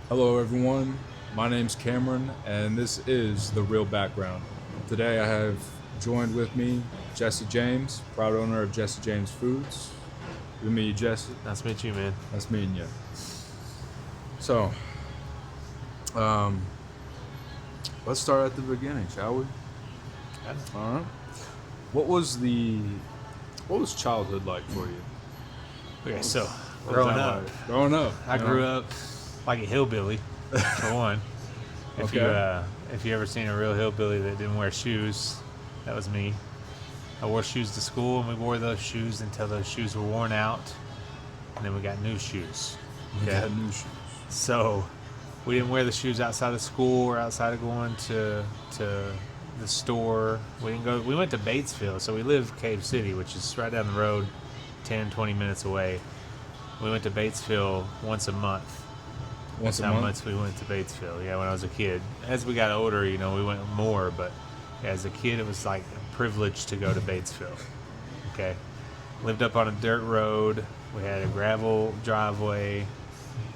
Hello, everyone. My name's Cameron, and this is The Real Background. Today, I have joined with me Jesse James, proud owner of Jesse James Foods. Good to meet you, Jesse. Nice to meet you, man. Nice meeting you. So, um, let's start at the beginning, shall we? All right. What was childhood like for you? Okay, so What was growing that up, like? Growing up, I grew up like a hillbilly, for one. Okay. If you ever seen a real hillbilly that didn't wear shoes, that was me. I wore shoes to school, and we wore those shoes until those shoes were worn out, and then we got new shoes. We got new shoes. So we didn't wear the shoes outside of school or outside of going to the store. We didn't go. We went to Batesville, so we live Cave City, which is right down the road, 10, 20 minutes away. We went to Batesville once a month. Once That's a how month. much we went to Batesville. Yeah, when I was a kid. As we got older, we went more. But as a kid, it was like a privilege to go to Batesville. Okay, lived up on a dirt road. We had a gravel driveway.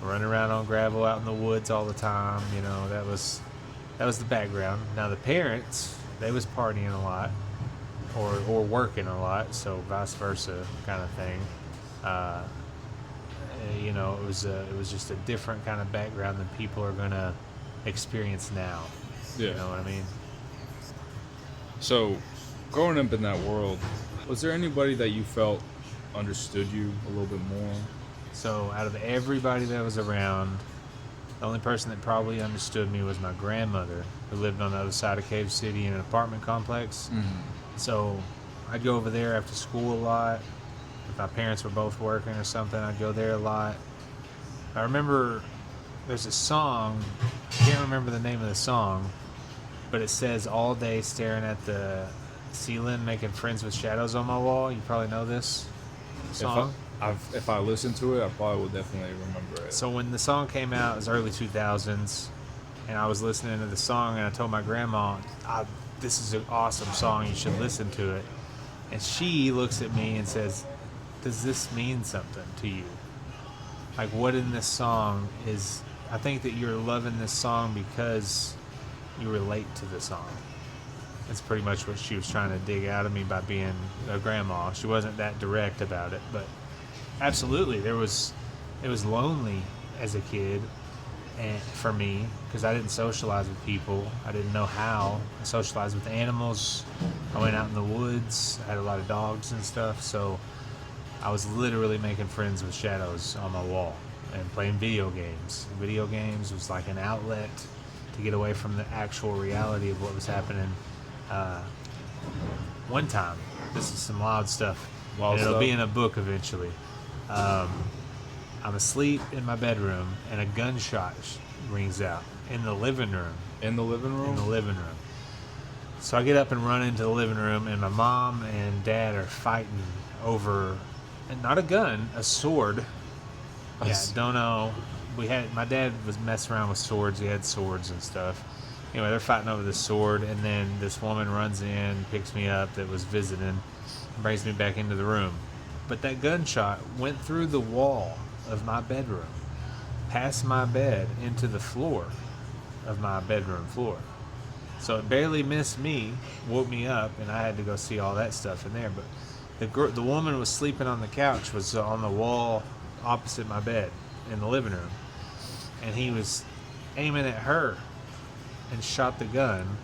Running around on gravel out in the woods all the time. That was the background. Now the parents, they was partying a lot, or working a lot. So vice versa kind of thing. Uh, it was just a different kind of background than people are gonna experience now. Yeah. You know what I mean? So, growing up in that world, was there anybody that you felt understood you a little bit more? So out of everybody that was around, the only person that probably understood me was my grandmother, who lived on the other side of Cave City in an apartment complex. So I'd go over there after school a lot. If my parents were both working or something, I'd go there a lot. I remember there's a song, I can't remember the name of the song, but it says all day staring at the ceiling, making friends with shadows on my wall. You probably know this song. If I listened to it, I probably would definitely remember it. So when the song came out, it was early 2000s, and I was listening to the song, and I told my grandma, this is an awesome song, you should listen to it. And she looks at me and says, does this mean something to you? Like, what in this song is, I think that you're loving this song because you relate to the song. That's pretty much what she was trying to dig out of me by being a grandma. She wasn't that direct about it, but absolutely, it was lonely as a kid, and for me, because I didn't socialize with people. I didn't know how. I socialized with animals. I went out in the woods. I had a lot of dogs and stuff, so I was literally making friends with shadows on my wall and playing video games. Video games was like an outlet to get away from the actual reality of what was happening. One time, this is some wild stuff. It'll be in a book eventually. I'm asleep in my bedroom, and a gunshot rings out in the living room. In the living room? In the living room. So I get up and run into the living room, and my mom and dad are fighting over, and not a gun, a sword. Yeah, don't know. My dad was messing around with swords. He had swords and stuff. Anyway, they're fighting over the sword, and then this woman runs in, picks me up that was visiting, and brings me back into the room. But that gunshot went through the wall of my bedroom, past my bed, into the floor of my bedroom floor. So it barely missed me, woke me up, and I had to go see all that stuff in there. But the woman was sleeping on the couch, was on the wall opposite my bed in the living room, and he was aiming at her and shot the gun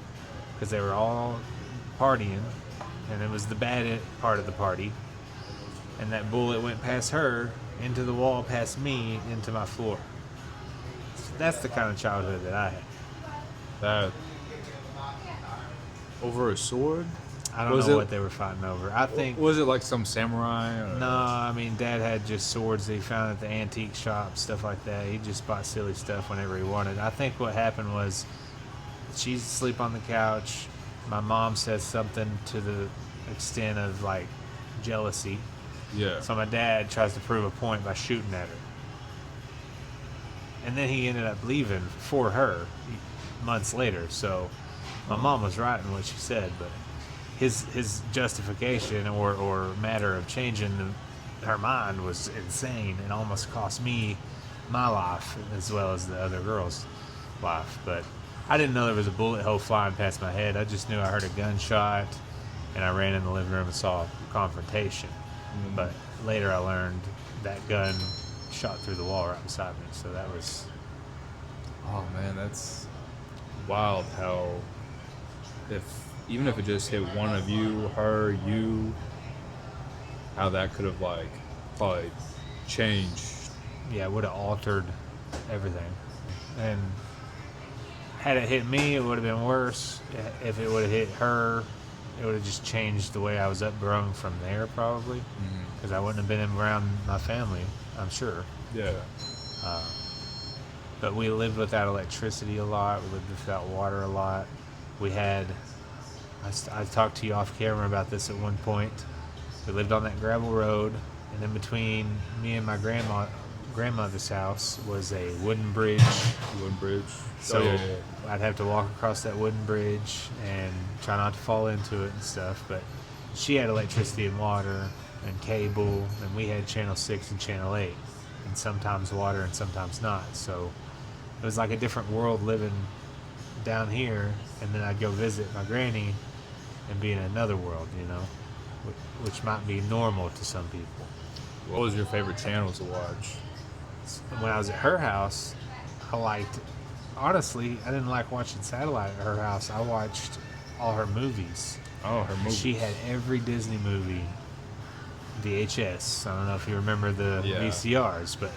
because they were all partying, and it was the bad part of the party. And that bullet went past her, into the wall, past me, into my floor. So that's the kind of childhood that I had. That over a sword? I don't know what they were fighting over. I think... Was it like some samurai? Or? No, I mean, Dad had just swords that he found at the antique shop, stuff like that. He just bought silly stuff whenever he wanted. I think what happened was she's asleep on the couch. My mom says something to the extent of, like, jealousy. Yeah. So my dad tries to prove a point by shooting at her. And then he ended up leaving for her months later. So my mom was right in what she said, but his justification or matter of changing her mind was insane and almost cost me my life as well as the other girl's life. But I didn't know there was a bullet hole flying past my head. I just knew I heard a gunshot, and I ran in the living room and saw a confrontation. But later I learned that gun shot through the wall right beside me. So that was... Oh man, that's wild how even if it just hit one of you, her, you, how that could have like probably changed. Yeah, it would have altered everything. And had it hit me, it would have been worse. If it would have hit her, it would have just changed the way I was upbrown from there, probably. Because I wouldn't have been around my family, I'm sure. Yeah. But we lived without electricity a lot. We lived without water a lot. We had... I talked to you off camera about this at one point. We lived on that gravel road, and in between me and my grandmother's house was a wooden bridge. Wooden bridge. So I'd have to walk across that wooden bridge and try not to fall into it and stuff. But she had electricity and water and cable, and we had Channel 6 and Channel 8, and sometimes water and sometimes not. So it was like a different world living down here, and then I'd go visit my granny and be in another world, you know, which might be normal to some people. What was your favorite channel to watch? When I was at her house, honestly, I didn't like watching satellite at her house. I watched all her movies. Oh, her movies. She had every Disney movie VHS. I don't know if you remember the VCRs, but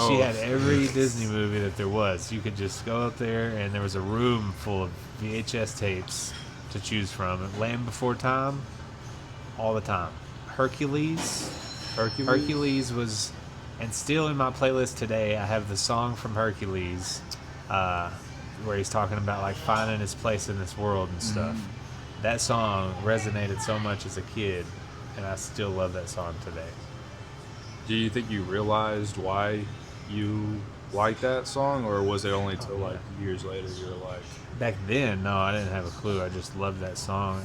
she had every Disney movie that there was. You could just go up there, and there was a room full of VHS tapes to choose from. Land Before Time, all the time. Hercules was, and still in my playlist today, I have the song from Hercules, where he's talking about like finding his place in this world and stuff. That song resonated so much as a kid, and I still love that song today. Do you think you realized why you liked that song, or was it only till like years later you were like... Back then, no, I didn't have a clue. I just loved that song,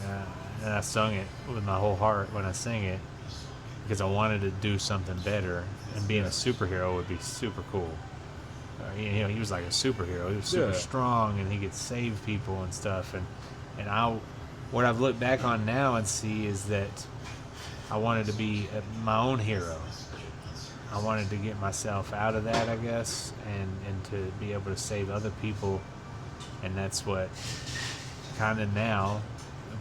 and I sung it with my whole heart when I sang it, because I wanted to do something better, and being a superhero would be super cool. You know, he was like a superhero. He was super strong, and he could save people and stuff. And what I've looked back on now and see is that I wanted to be my own hero. I wanted to get myself out of that, I guess, and to be able to save other people. And that's what kind of now,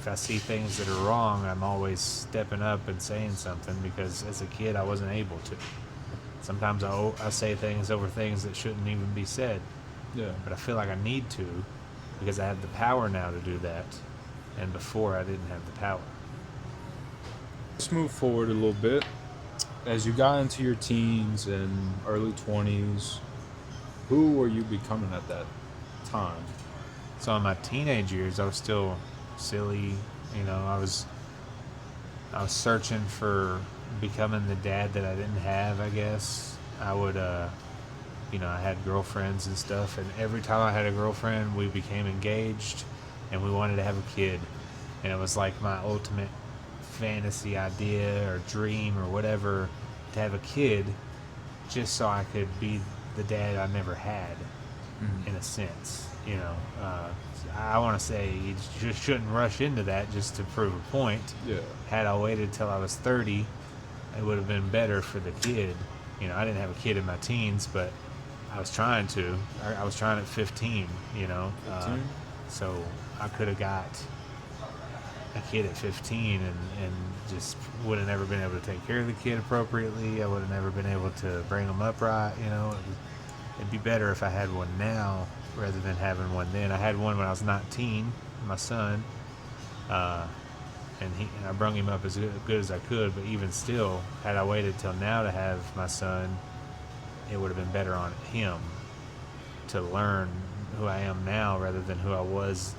if I see things that are wrong, I'm always stepping up and saying something, because as a kid I wasn't able to. Sometimes I say things over things that shouldn't even be said. Yeah. But I feel like I need to, because I have the power now to do that. And before I didn't have the power. Let's move forward a little bit. As you got into your teens and early 20s, who were you becoming at that time? So in my teenage years, I was still silly. You know, I was searching for becoming the dad that I didn't have, I guess. I would, you know, I had girlfriends and stuff, and every time I had a girlfriend, we became engaged, and we wanted to have a kid. And it was like my ultimate fantasy idea or dream or whatever, to have a kid, just so I could be the dad I never had, in a sense. You know, I want to say you just shouldn't rush into that just to prove a point. Yeah. Had I waited till I was 30, it would have been better for the kid. You know, I didn't have a kid in my teens, but I was trying to. I was trying at 15, you know. 15? So I could have got a kid at 15 and just would have never been able to take care of the kid appropriately. I would have never been able to bring him up right, you know. It'd be better if I had one now rather than having one then. I had one when I was 19, my son, and I brung him up as good as I could, but even still, had I waited till now to have my son, it would have been better on him to learn who I am now rather than who I was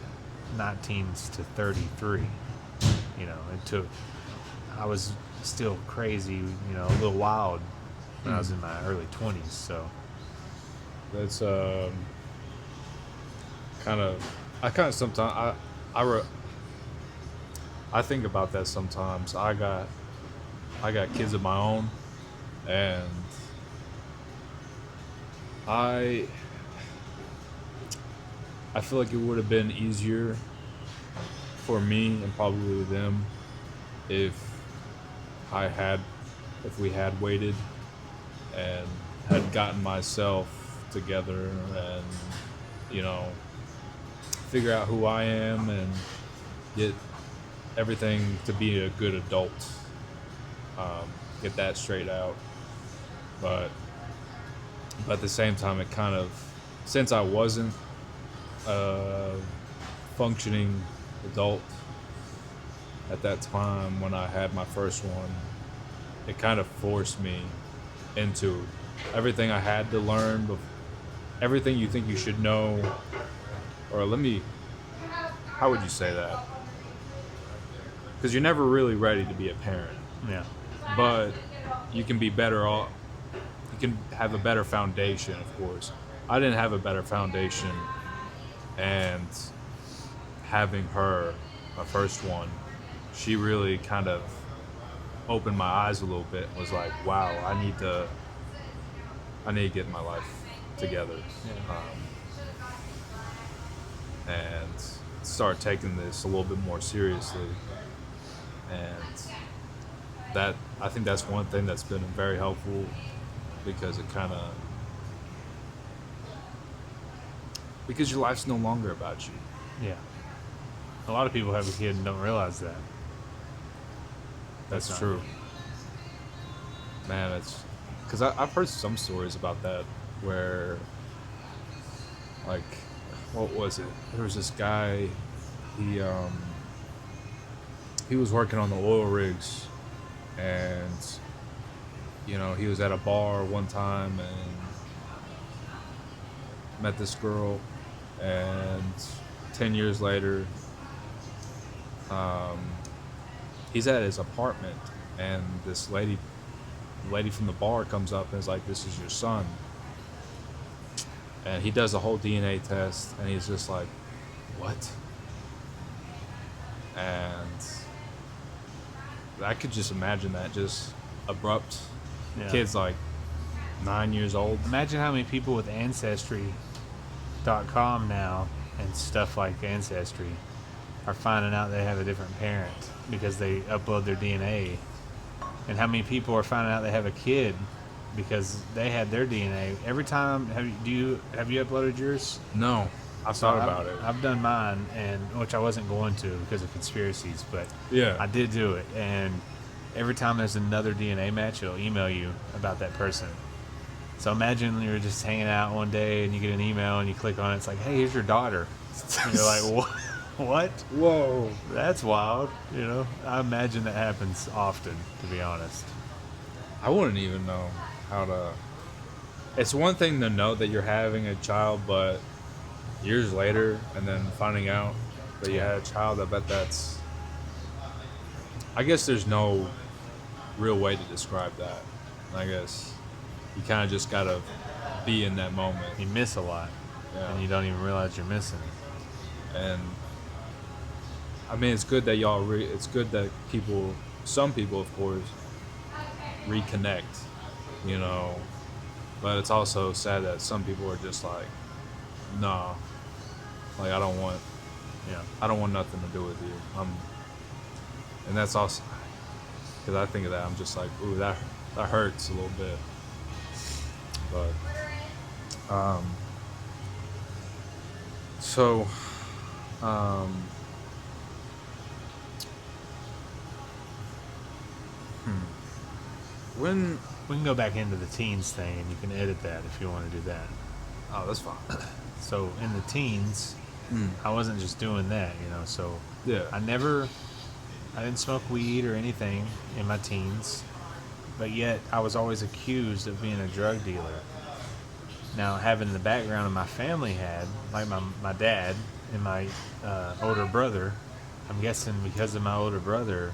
19s to 33. You know, I was still crazy, you know, a little wild when I was in my early 20s, so. That's sometimes I think about that sometimes. I got kids of my own, and I I feel like it would have been easier for me and probably them if I had if we had waited and had gotten myself together and you know figure out who I am and get everything to be a good adult. Get that straight out. But at the same time, it kind of since I wasn't a functioning adult at that time when I had my first one, it kind of forced me into everything I had to learn, everything you think you should know, or how would you say that? Because you're never really ready to be a parent, Yeah. but you can be better off. You can have a better foundation, of course. I didn't have a better foundation, and having her, my first one, she really kind of opened my eyes a little bit and was like, wow, I need to get my life together. Yeah. And start taking this a little bit more seriously. And that I think that's one thing that's been very helpful because because your life's no longer about you. Yeah. A lot of people have a kid and don't realize that. That's not- true. Man, it's because I've heard some stories about that where, like, what was it? There was this guy. He was working on the oil rigs, and he was at a bar one time and met this girl, and 10 years later, he's at his apartment, and this lady from the bar comes up and is like, "This is your son." And he does a whole DNA test, and he's just like, "What?" And I could just imagine that, just abrupt. Yeah. Kid's like 9 years old. Imagine how many people with Ancestry.com now and stuff like Ancestry are finding out they have a different parent because they upload their DNA. And how many people are finding out they have a kid because they had their DNA. Every time, have you uploaded yours? No, I thought about it. I've done mine, and which I wasn't going to because of conspiracies, but Yeah. I did do it. And every time there's another DNA match, it'll email you about that person. So imagine you're just hanging out one day and you get an email and you click on it. It's like, hey, here's your daughter. And you're like, what? What? Whoa. That's wild. I imagine that happens often, to be honest. I wouldn't even know how to. It's one thing to know that you're having a child, but years later and then finding out that you had a child, I bet that's. I guess there's no real way to describe that. I guess you kind of just gotta be in that moment. You miss a lot, and you don't even realize you're missing. And I mean, it's good that it's good that some people, of course, reconnect, but it's also sad that some people are just like, nah, like I don't want nothing to do with you. And that's also because I think of that, I'm just like, ooh, that hurts a little bit. But so when We can go back into the teens thing, and you can edit that if you want to do that. oh, that's fine. So in the teens, I wasn't just doing that, So Yeah. I didn't smoke weed or anything in my teens, but yet I was always accused of being a drug dealer. Now, having the background my family had, like my dad and my older brother, I'm guessing because of my older brother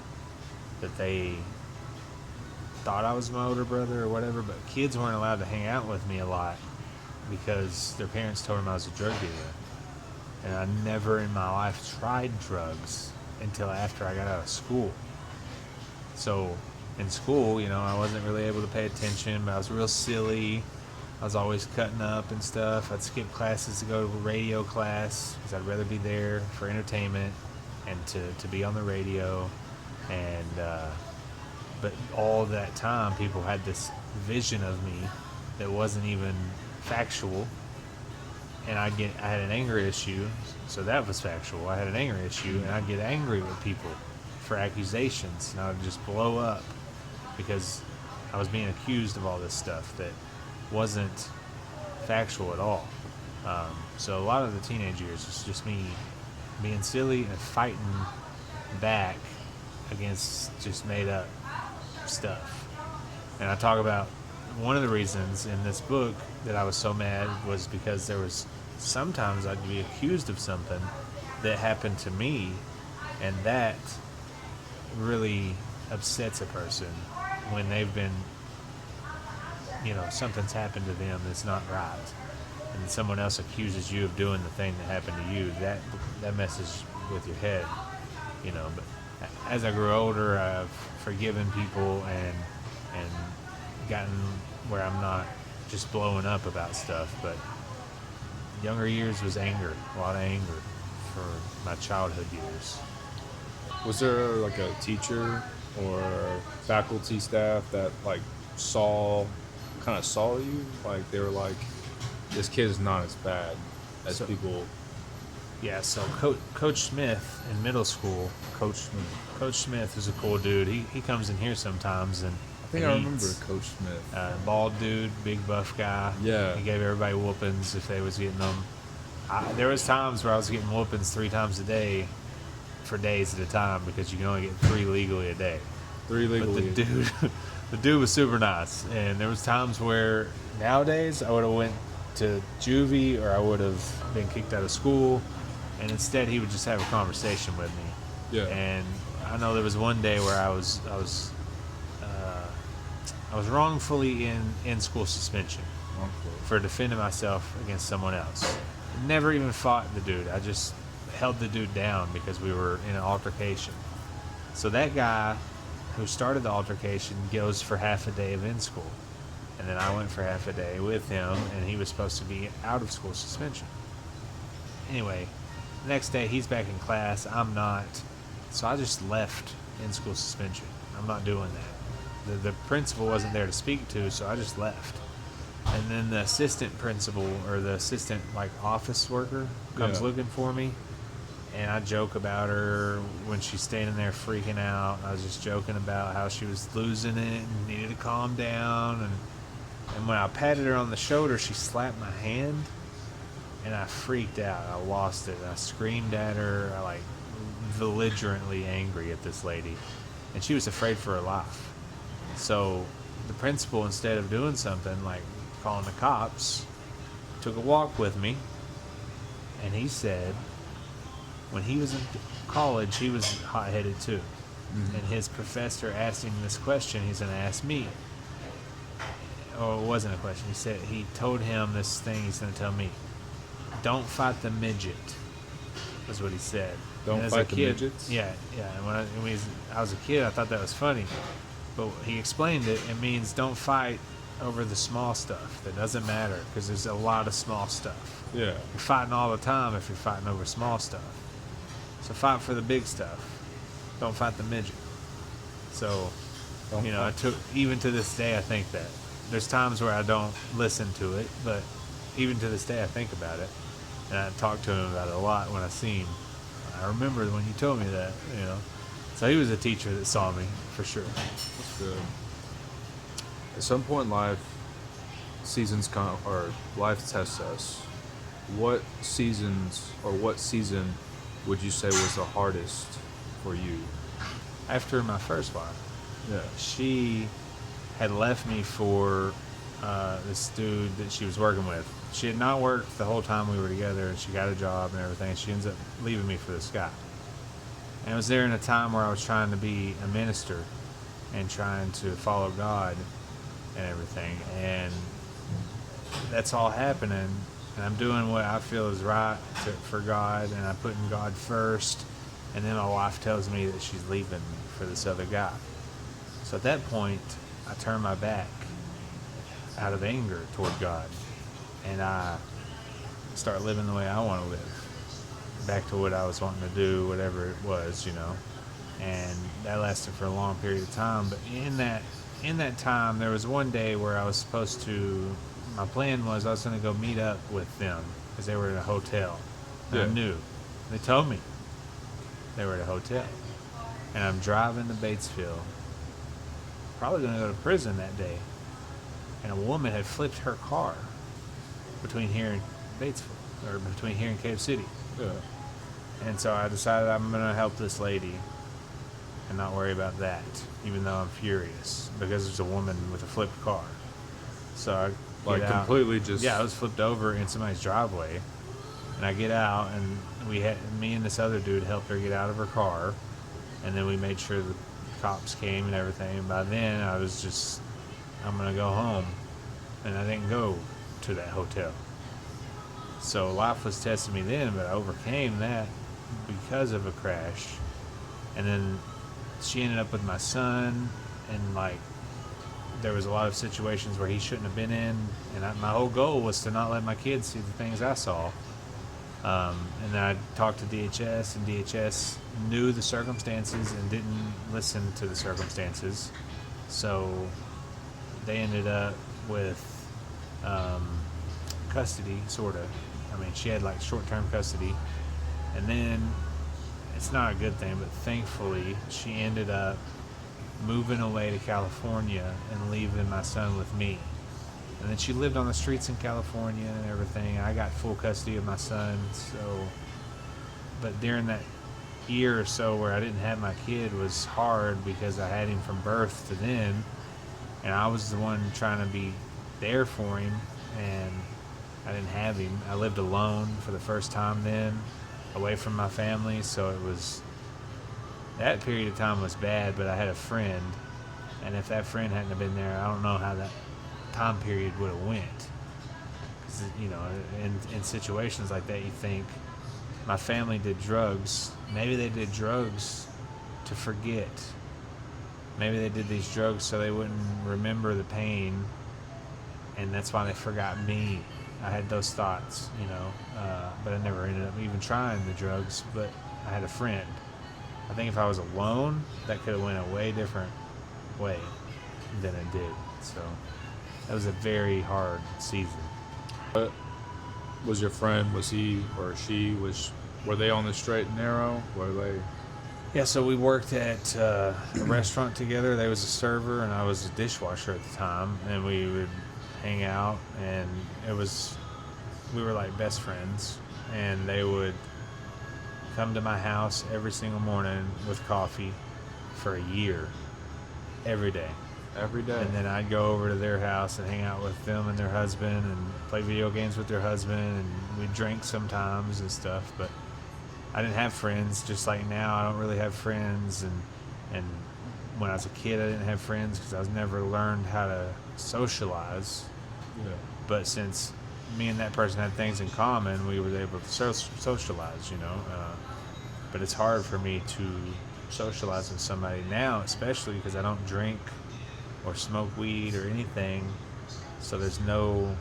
that they thought I was my older brother or whatever, but kids weren't allowed to hang out with me a lot because their parents told them I was a drug dealer. And I never in my life tried drugs until after I got out of school. So in school, I wasn't really able to pay attention, but I was real silly. I was always cutting up and stuff. I'd skip classes to go to a radio class because I'd rather be there for entertainment and to be on the radio. And but all that time, people had this vision of me that wasn't even factual. And I had an anger issue, so that was factual. I had an anger issue, and I'd get angry with people for accusations, and I would just blow up because I was being accused of all this stuff that wasn't factual at all. So a lot of the teenage years was just me being silly and fighting back against just made up stuff. And I talk about one of the reasons in this book that I was so mad was because there was sometimes I'd be accused of something that happened to me, and that really upsets a person when they've been, something's happened to them that's not right, and someone else accuses you of doing the thing that happened to you. That messes with your head, But as I grew older, I've forgiven people and gotten where I'm not just blowing up about stuff. But younger years was anger, a lot of anger for my childhood years. Was there like a teacher or faculty staff that like saw you? Like they were like, this kid is not as bad as people. Yeah, so Coach Smith in middle school, Coach Smith is a cool dude. He comes in here sometimes and I think I remember Coach Smith. Bald dude, big buff guy. Yeah. He gave everybody whoopings if they was getting them. There was times where I was getting whoopings 3 times a day for days at a time because you can only get 3 legally a day. 3 legally. But the dude was super nice. And there was times where nowadays I would have went to juvie or I would have been kicked out of school. And instead he would just have a conversation with me. Yeah. And I know there was one day where I was wrongfully in school suspension for defending myself against someone else. Never even fought the dude. I just held the dude down because we were in an altercation. So that guy who started the altercation goes for half a day of in school. And then I went for half a day with him, and he was supposed to be out of school suspension. Anyway, the next day he's back in class. I'm not. So I just left in school suspension. I'm not doing that. The principal wasn't there to speak to, so I just left. And then the assistant principal or the assistant office worker comes looking for me, and I joke about her when she's standing there freaking out. I was just joking about how she was losing it and needed to calm down. And when I patted her on the shoulder, she slapped my hand, and I freaked out. I lost it. I screamed at her, belligerently angry at this lady, and she was afraid for her life. So the principal, instead of doing something like calling the cops, took a walk with me, and he said when he was in college he was hot-headed too. Mm-hmm. And his professor asked him this question. He's going to ask me, or it wasn't a question, he told him this thing he's going to tell me, don't fight the midget, was what he said. Don't fight the midgets? Yeah. And when I was a kid, I thought that was funny. But he explained it. It means don't fight over the small stuff. That doesn't matter because there's a lot of small stuff. Yeah. You're fighting all the time if you're fighting over small stuff. So fight for the big stuff. Don't fight the midget. So, even to this day, I think that. There's times where I don't listen to it, but even to this day, I think about it. And I talk to him about it a lot when I see him. I remember when you told me that, So he was a teacher that saw me, for sure. That's good. At some point in life, seasons come, or life tests us. What season would you say was the hardest for you? After my first wife. Yeah. She had left me for this dude that she was working with. She had not worked the whole time we were together, and she got a job and everything. She ends up leaving me for this guy. And I was there in a time where I was trying to be a minister and trying to follow God and everything. And that's all happening. And I'm doing what I feel is right for God, and I'm putting God first. And then my wife tells me that she's leaving for this other guy. So at that point, I turned my back out of anger toward God. and I start living the way I want to live, back to what I was wanting to do, whatever it was, And that lasted for a long period of time. But in that time, there was one day where I was supposed to. My plan was I was going to go meet up with them because they were in a hotel. And I knew. They told me they were at a hotel, and I'm driving to Batesville. Probably going to go to prison that day. And a woman had flipped her car between here and Batesville, or between here and Cave City. Yeah. And so I decided I'm going to help this lady and not worry about that, even though I'm furious because there's a woman with a flipped car. So I Like get out. completely just. Yeah, I was flipped over in somebody's driveway, and I get out, and me and this other dude helped her get out of her car, and then we made sure the cops came and everything. And by then, I was just, I'm gonna go home, and I didn't go to that hotel. So life was testing me then, but I overcame that because of a crash, and then she ended up with my son, and there was a lot of situations where he shouldn't have been in, and my whole goal was to not let my kids see the things I saw. And then I talked to DHS, and DHS knew the circumstances and didn't listen to the circumstances, so they ended up with custody, sort of. I mean, she had short-term custody, and then it's not a good thing, but thankfully she ended up moving away to California and leaving my son with me. And then she lived on the streets in California and everything. I got full custody of my son. But during that year or so where I didn't have my kid was hard because I had him from birth to then, and I was the one trying to be there for him, and I didn't have him. I lived alone for the first time then, away from my family, so that period of time was bad, but I had a friend, and if that friend hadn't have been there, I don't know how that time period would have went. 'Cause, in situations like that, you think, my family did drugs. Maybe they did drugs to forget. Maybe they did these drugs so they wouldn't remember the pain, and that's why they forgot me. I had those thoughts, but I never ended up even trying the drugs, but I had a friend. I think if I was alone, that could have went a way different way than it did. So that was a very hard season. But was your friend, was he or she, were they on the straight and narrow? Were they? Yeah, so we worked at a restaurant together. They was a server, and I was a dishwasher at the time, and we would hang out, and we were like best friends, and they would come to my house every single morning with coffee for a year, every day. Every day. And then I'd go over to their house and hang out with them and their husband and play video games with their husband, and we'd drink sometimes and stuff, but I didn't have friends. Just like now, I don't really have friends, and when I was a kid, I didn't have friends because I was never learned how to socialize. Yeah. But since me and that person had things in common, we were able to socialize, but it's hard for me to socialize with somebody now, especially because I don't drink or smoke weed or anything, so there's no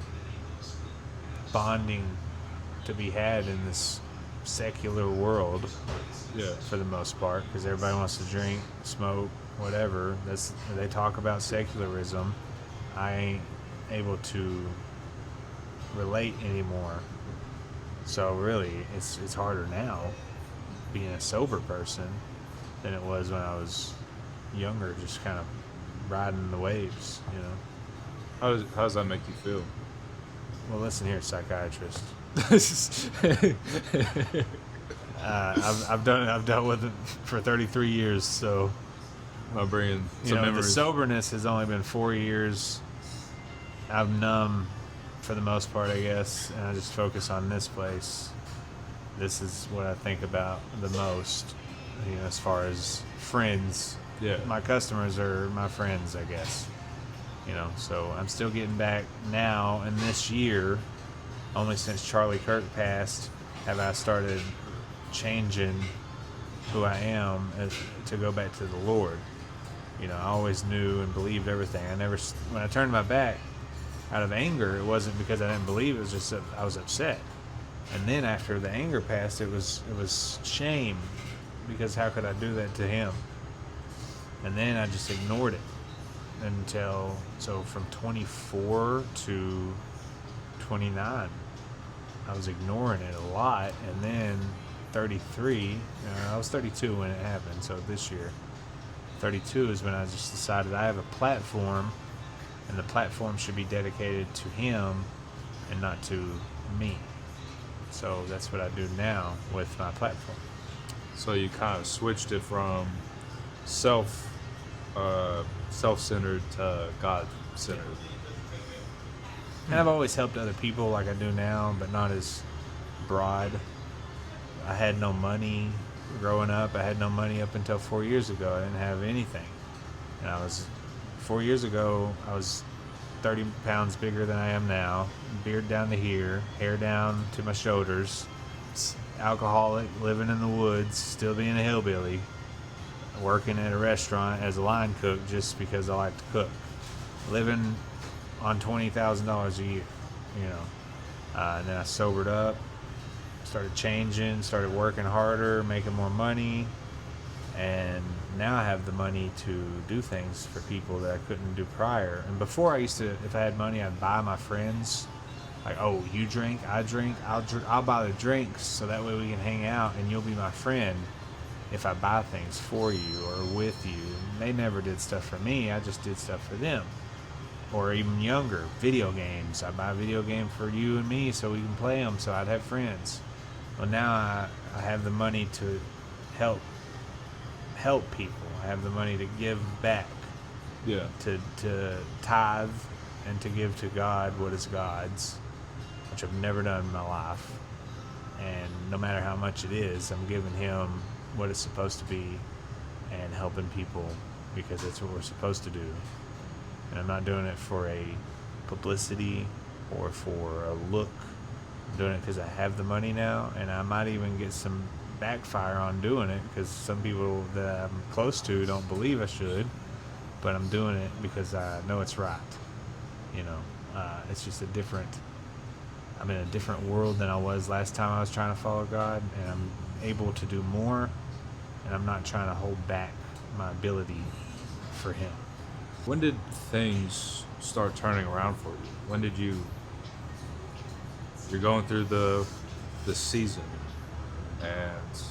bonding to be had in this secular world. Yeah. For the most part, because everybody wants to drink, smoke, whatever. They talk about secularism. I ain't able to relate anymore. So really, it's harder now being a sober person than it was when I was younger, just kind of riding the waves, How does that make you feel? Well, listen here, psychiatrist. I've dealt with it for 33 years, so I'm bringing some the memories. soberness has only been 4 years. I'm numb for the most part, I guess, and I just focus on this place. This is what I think about the most, as far as friends. Yeah. My customers are my friends, I guess. So I'm still getting back now, and this year, only since Charlie Kirk passed, have I started changing who I am to go back to the Lord. I always knew and believed everything. When I turned my back, out of anger. It wasn't because I didn't believe. It was just that I was upset. And then after the anger passed, it was shame, because how could I do that to him? And then I just ignored it so from 24 to 29, I was ignoring it a lot. And then 33, I was 32 when it happened, so this year 32 is when I just decided I have a platform, and the platform should be dedicated to him and not to me. So that's what I do now with my platform. So you kind of switched it from self-centered to God-centered. And I've always helped other people like I do now, but not as broad. I had no money growing up. I had no money up until 4 years ago. I didn't have anything. And 4 years ago, I was 30 pounds bigger than I am now, beard down to here, hair down to my shoulders, alcoholic, living in the woods, still being a hillbilly, working at a restaurant as a line cook just because I like to cook, living on $20,000 a year, and then I sobered up, started changing, started working harder, making more money, and now I have the money to do things for people that I couldn't do prior. And before, I used to, if I had money, I'd buy my friends, like, oh, you drink, I drink, I'll buy the drinks so that way we can hang out and you'll be my friend if I buy things for you or with you. And they never did stuff for me, I just did stuff for them. Or even younger, video games. I buy a video game for you and me so we can play them, so I'd have friends. Well, now I have the money to help people. I have the money to give back. Yeah. To tithe and to give to God what is God's, which I've never done in my life. And no matter how much it is, I'm giving him what it's supposed to be and helping people because that's what we're supposed to do. And I'm not doing it for a publicity or for a look. I'm doing it because I have the money now, and I might even get some backfire on doing it because some people that I'm close to don't believe I should, but I'm doing it because I know it's right. It's just I'm in a different world than I was last time I was trying to follow God, and I'm able to do more, and I'm not trying to hold back my ability for him. When did things start turning around for you? When did you're going through the season, and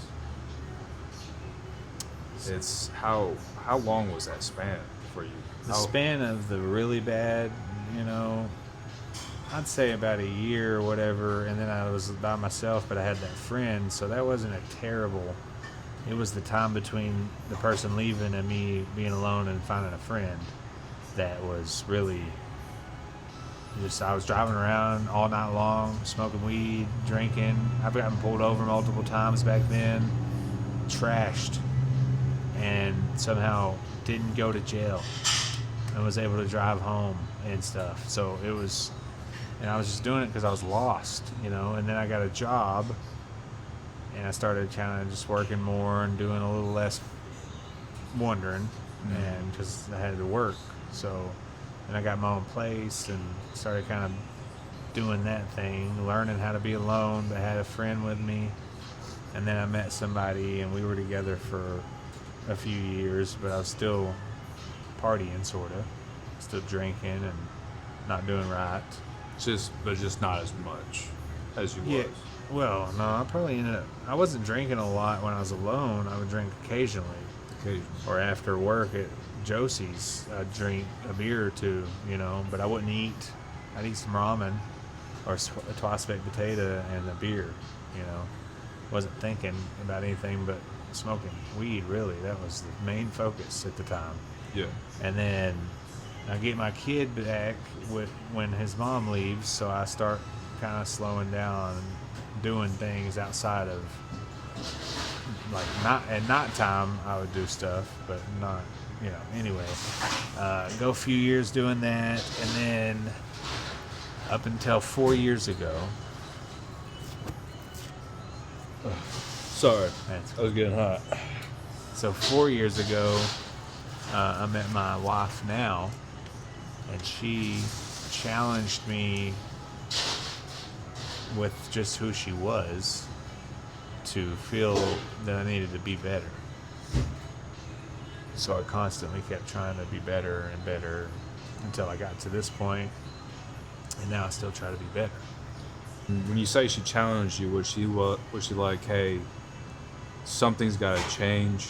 it's how long was that span for you? The span of the really bad, I'd say about a year or whatever, and then I was by myself, but I had that friend, so that wasn't a terrible. It was the time between the person leaving and me being alone and finding a friend that was really just, I was driving around all night long, smoking weed, drinking. I've gotten pulled over multiple times back then, trashed, and somehow didn't go to jail and was able to drive home and stuff. So it was, and I was just doing it because I was lost, and then I got a job and I started kind of just working more and doing a little less wondering, and because I had to work. So then I got my own place and started kind of doing that thing, learning how to be alone, but had a friend with me. And then I met somebody and we were together for a few years, but I was still partying, sort of, still drinking and not doing right. But just not as much as you Yeah. was. Well, no, I probably ended up, I wasn't drinking a lot when I was alone. I would drink occasionally. Or after work at Josie's, I'd drink a beer or two, but I wouldn't eat. I'd eat some ramen or a twice baked potato and a beer, Wasn't thinking about anything but smoking weed, really. That was the main focus at the time. Yeah. And then I get my kid back when his mom leaves, so I start kind of slowing down and doing things outside of, like, not at nighttime I would do stuff, but not, anyway. Go a few years doing that, and then up until 4 years ago. Sorry, I was getting hot. So 4 years ago, I met my wife now, and she challenged me with just who she was to feel that I needed to be better. So I constantly kept trying to be better and better until I got to this point, and now I still try to be better. When you say she challenged you, was she like, hey, something's got to change,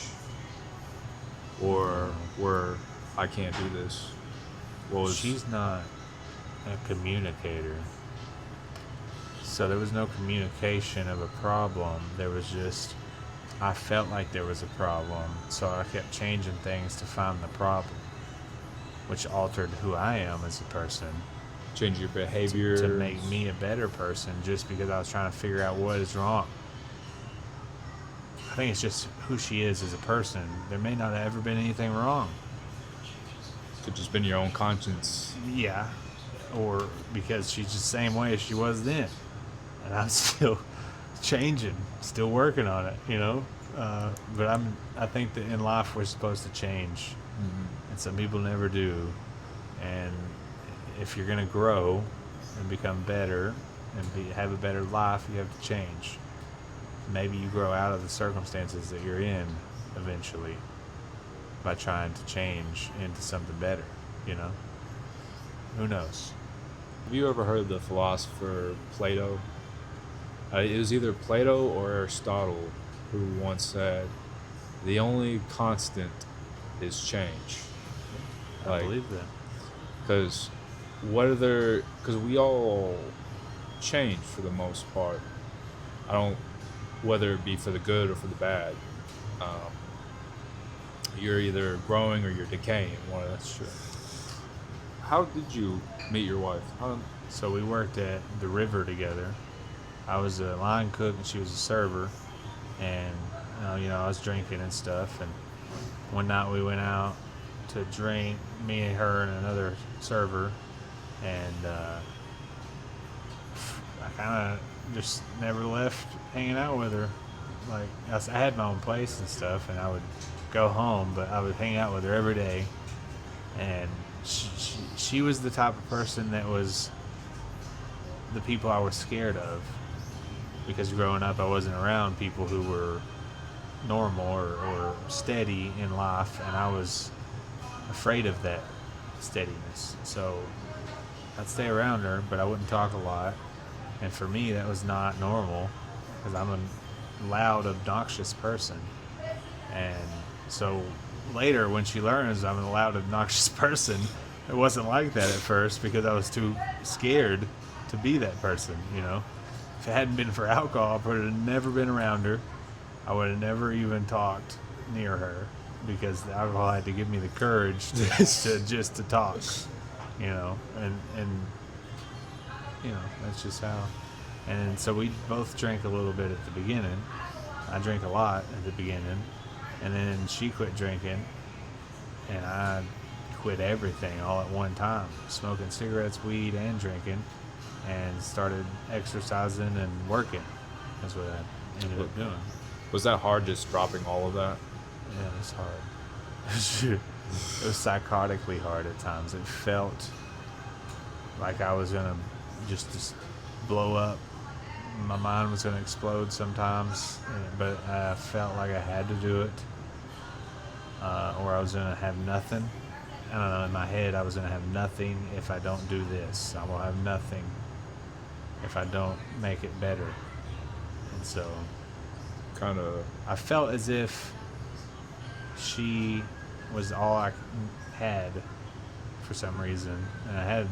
or where I can't do this? She's not a communicator. So there was no communication of a problem. There was just, I felt like there was a problem, so I kept changing things to find the problem, which altered who I am as a person. Change your behavior To make me a better person just because I was trying to figure out what is wrong. I think it's just who she is as a person. There may not have ever been anything wrong. Could just been your own conscience. Yeah. Or because she's the same way as she was then. And I'm still changing, still working on it, you know? But I think that in life we're supposed to change. Mm-hmm. And some people never do. And if you're going to grow and become better and have a better life, you have to change. Maybe you grow out of the circumstances that you're in eventually by trying to change into something better, you know? Who knows? Have you ever heard of the philosopher Plato? It was either Plato or Aristotle who once said, the only constant is change. I believe that. Because we all change for the most part. Whether it be for the good or for the bad. You're either growing or you're decaying. That's true. How did you meet your wife? So we worked at the river together. I was a line cook and she was a server, and I was drinking and stuff. And one night we went out to drink, me and her and another server, and I kind of just never left hanging out with her. Like I had my own place and stuff, and I would go home, but I would hang out with her every day. And she was the type of person that was the people I was scared of, because growing up I wasn't around people who were normal or steady in life, and I was afraid of that steadiness. So I'd stay around her, but I wouldn't talk a lot. And for me, that was not normal, because I'm a loud, obnoxious person. And so later, when she learns I'm a loud, obnoxious person, it wasn't like that at first, because I was too scared to be that person, you know? If it hadn't been for alcohol, I would have never been around her. I would have never even talked near her, because the alcohol had to give me the courage to talk, you know? And you know, that's just how. And so we both drank a little bit at the beginning. I drank a lot at the beginning, and then she quit drinking, and I quit everything all at one time, smoking cigarettes, weed, and drinking, and started exercising and working. That's what I ended up doing. Was that hard, just dropping all of that? Yeah, it was hard. It was psychotically hard at times. It felt like I was gonna just blow up. My mind was gonna explode sometimes, but I felt like I had to do it, or I was gonna have nothing. I don't know, in my head I was gonna have nothing if I don't do this. I will have nothing if I don't make it better. And so I felt as if she was all I had for some reason. And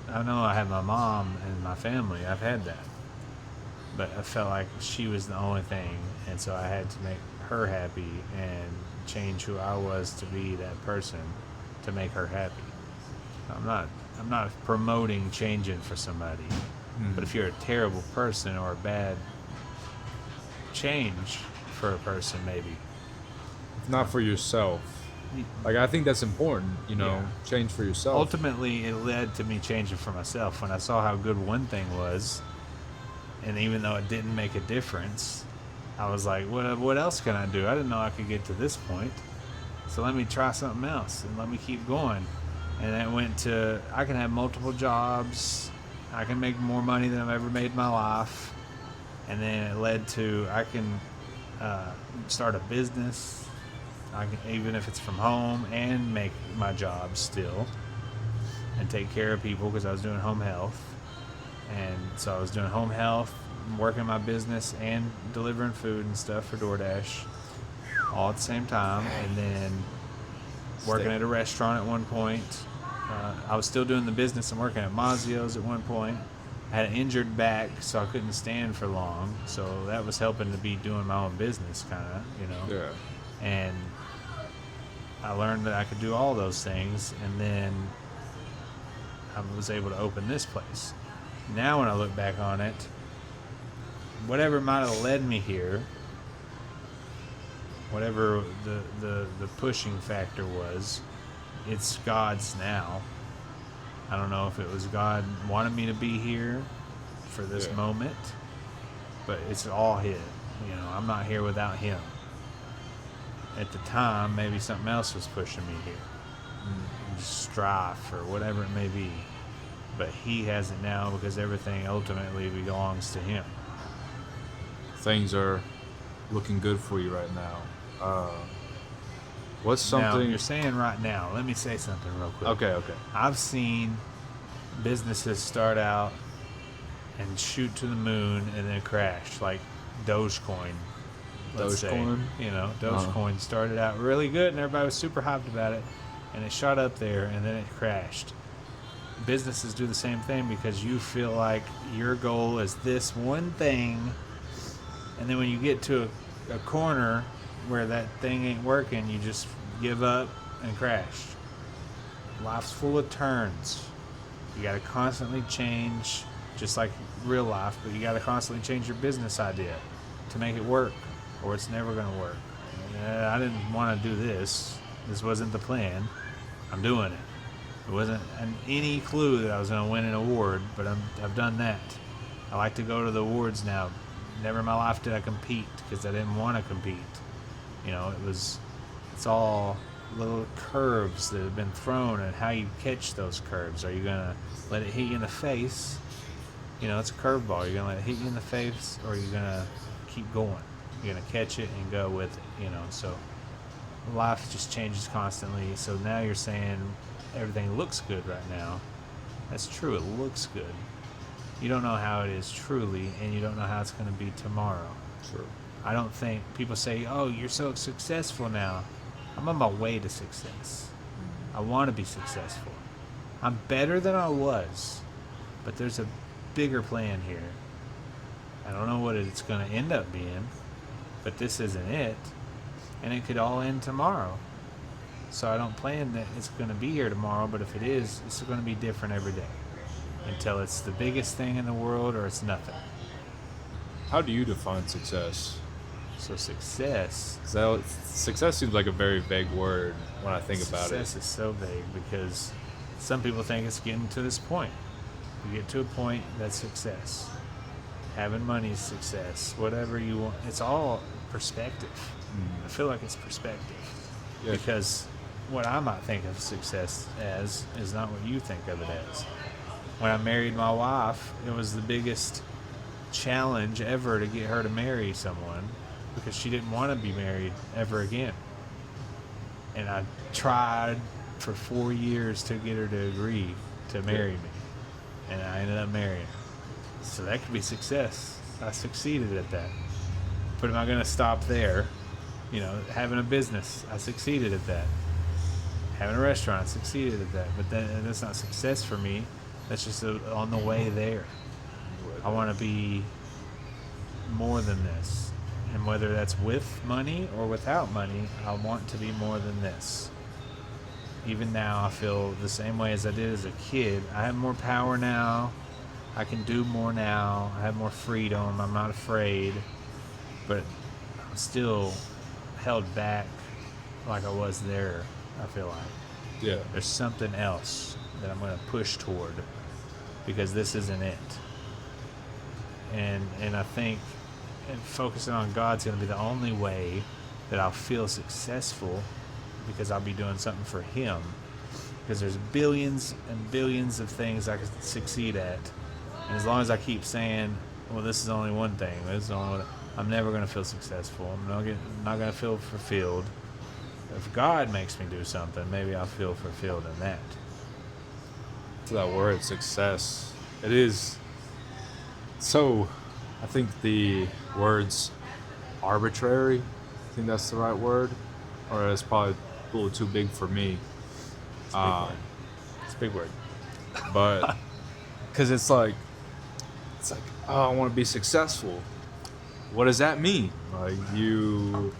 I know I had my mom and my family. I've had that. But I felt like she was the only thing. And so I had to make her happy and change who I was to be that person to make her happy. I'm not promoting changing for somebody. Mm-hmm. But if you're a terrible person or a bad, change for a person maybe. Not for yourself. Like, I think that's important, change for yourself. Ultimately, it led to me changing for myself. When I saw how good one thing was, and even though it didn't make a difference, I was like, what else can I do? I didn't know I could get to this point. So let me try something else, and let me keep going. And it went to, I can have multiple jobs. I can make more money than I've ever made in my life. And then it led to, I can start a business. I can, even if it's from home, and make my job still and take care of people, because I was doing home health. And so I was doing home health, working my business, and delivering food and stuff for DoorDash all at the same time. And then working at a restaurant at one point. I was still doing the business and working at Mazio's at one point. I had an injured back, so I couldn't stand for long. So that was helping to be doing my own business, kind of, you know. Yeah. And I learned that I could do all those things, and then I was able to open this place. Now when I look back on it, whatever might have led me here, whatever the pushing factor was, it's God's now. I don't know if it was God wanted me to be here for this moment, but it's all His. You know, I'm not here without Him. At the time, maybe something else was pushing me here. Strife or whatever it may be. But He has it now because everything ultimately belongs to Him. Things are looking good for you right now. What's something... Now, you're saying right now, let me say something real quick. Okay. I've seen businesses start out and shoot to the moon and then crash, like Dogecoin. Dogecoin? You know, Dogecoin started out really good and everybody was super hyped about it, and it shot up there and then it crashed. Businesses do the same thing because you feel like your goal is this one thing, and then when you get to a corner where that thing ain't working, you just give up and crash. Life's full of turns. You got to constantly change, just like real life, but you got to constantly change your business idea to make it work, or it's never going to work. I didn't want to do this. This wasn't the plan. I'm doing it. It wasn't any clue that I was going to win an award, but I've done that. I like to go to the awards now. Never in my life did I compete because I didn't want to compete. You know, it's all little curves that have been thrown, and how you catch those curves. Are you going to let it hit you in the face? You know, it's a curveball. You're going to let it hit you in the face, or you're going to keep going. You're going to catch it and go with it, you know. So life just changes constantly. So now you're saying everything looks good right now. That's true. It looks good. You don't know how it is truly, and you don't know how it's going to be tomorrow. Sure. I don't think people say, oh, you're so successful now. I'm on my way to success. I want to be successful. I'm better than I was, but there's a bigger plan here. I don't know what it's going to end up being, but this isn't it, and it could all end tomorrow. So I don't plan that it's going to be here tomorrow, but if it is, it's going to be different every day until it's the biggest thing in the world or it's nothing. How do you define success? So success Success seems like a very vague word when I think about it. Success is so vague because some people think it's getting to this point. You get to a point, that's success. Having money is success. Whatever you want, it's all perspective. I feel like it's perspective. Yeah. Because what I might think of success as is not what you think of it as. When I married my wife, it was the biggest challenge ever to get her to marry someone because she didn't want to be married ever again. And I tried for 4 years to get her to agree to marry me. And I ended up marrying her. So that could be success. I succeeded at that. But am I going to stop there? You know, having a business, I succeeded at that. Having a restaurant, I succeeded at that. But that's not success for me. That's just on the way there. I want to be more than this. And whether that's with money or without money, I want to be more than this. Even now, I feel the same way as I did as a kid. I have more power now. I can do more now. I have more freedom. I'm not afraid. But I'm still held back like I was there, I feel like. Yeah. There's something else that I'm going to push toward because this isn't it. And I think focusing on God's going to be the only way that I'll feel successful because I'll be doing something for Him. because there's billions and billions of things I could succeed at. And as long as I keep saying, well, this is only one thing, this is only one, I'm never going to feel successful. I'm not going to feel fulfilled. If God makes me do something, maybe I'll feel fulfilled in that. To that word, success. It is so, I think the word's arbitrary. I think that's the right word. Or it's probably a little too big for me. It's a big word. It's a big word. But, because it's like, oh, I want to be successful. What does that mean? Like, you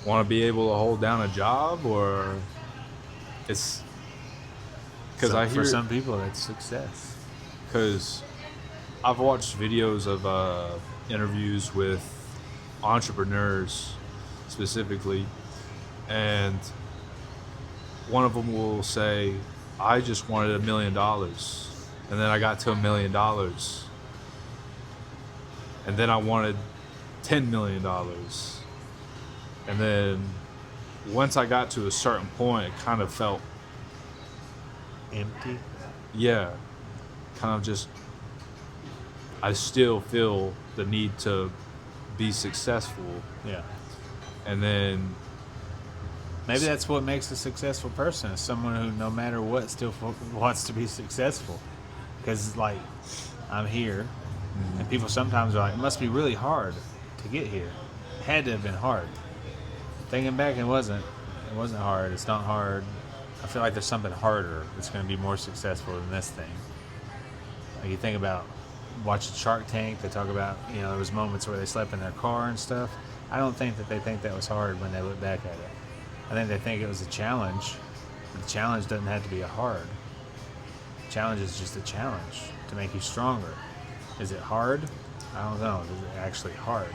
want to be able to hold down a job, or it's because I hear for some people that's success. Because I've watched videos of interviews with entrepreneurs specifically, and one of them will say, I just wanted $1 million, and then I got to $1 million, and then I wanted $10 million, and then once I got to a certain point, it kind of felt Empty. yeah, kind of just, I still feel the need to be successful. Yeah. And then Maybe that's what makes a successful person, is someone who, no matter what, still wants to be successful. Because, like, I'm here, and people sometimes are like, it must be really hard to get here. It had to have been hard. Thinking back, it wasn't. It wasn't hard. It's not hard. I feel like there's something harder that's going to be more successful than this thing. Like, you think about watching Shark Tank, they talk about, there was moments where they slept in their car and stuff. I don't think that they think that was hard when they look back at it. I think they think it was a challenge. But the challenge doesn't have to be a hard. The challenge is just a challenge to make you stronger. Is it hard? I don't know. Is it actually hard?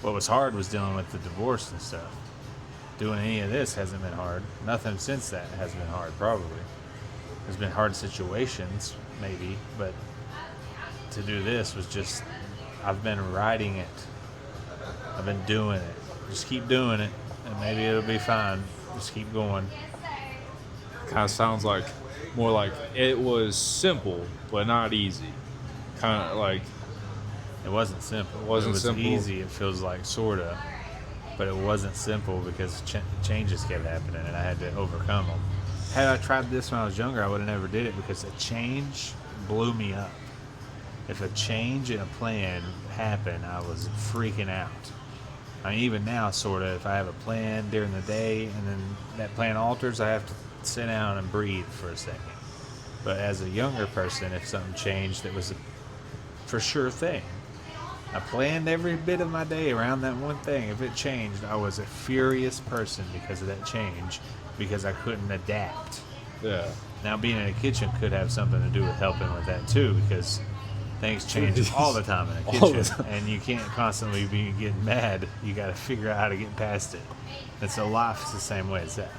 What was hard was dealing with the divorce and stuff. Doing any of this hasn't been hard. Nothing since that has been hard, probably. There's been hard situations, maybe, but to do this was just, I've been riding it. I've been doing it. Just keep doing it, and maybe it'll be fine. Just keep going. kind of sounds like more like it was simple, but not easy. Kind of like It wasn't simple. It wasn't was simple. easy, it feels like, sorta. But it wasn't simple because changes kept happening and I had to overcome them. Had I tried this when I was younger, I would have never did it because a change blew me up. If a change in a plan happened, I was freaking out. I mean, even now, sort of, if I have a plan during the day and then that plan alters, I have to sit down and breathe for a second. But as a younger person, if something changed that was a for sure thing, I planned every bit of my day around that one thing. If it changed, I was a furious person because of that change, because I couldn't adapt. yeah. Now, being in a kitchen could have something to do with helping with that too, because things change all the time in a All the kitchen, time. and you can't constantly be getting mad. You got to figure out how to get past it. And so life's the same way as that.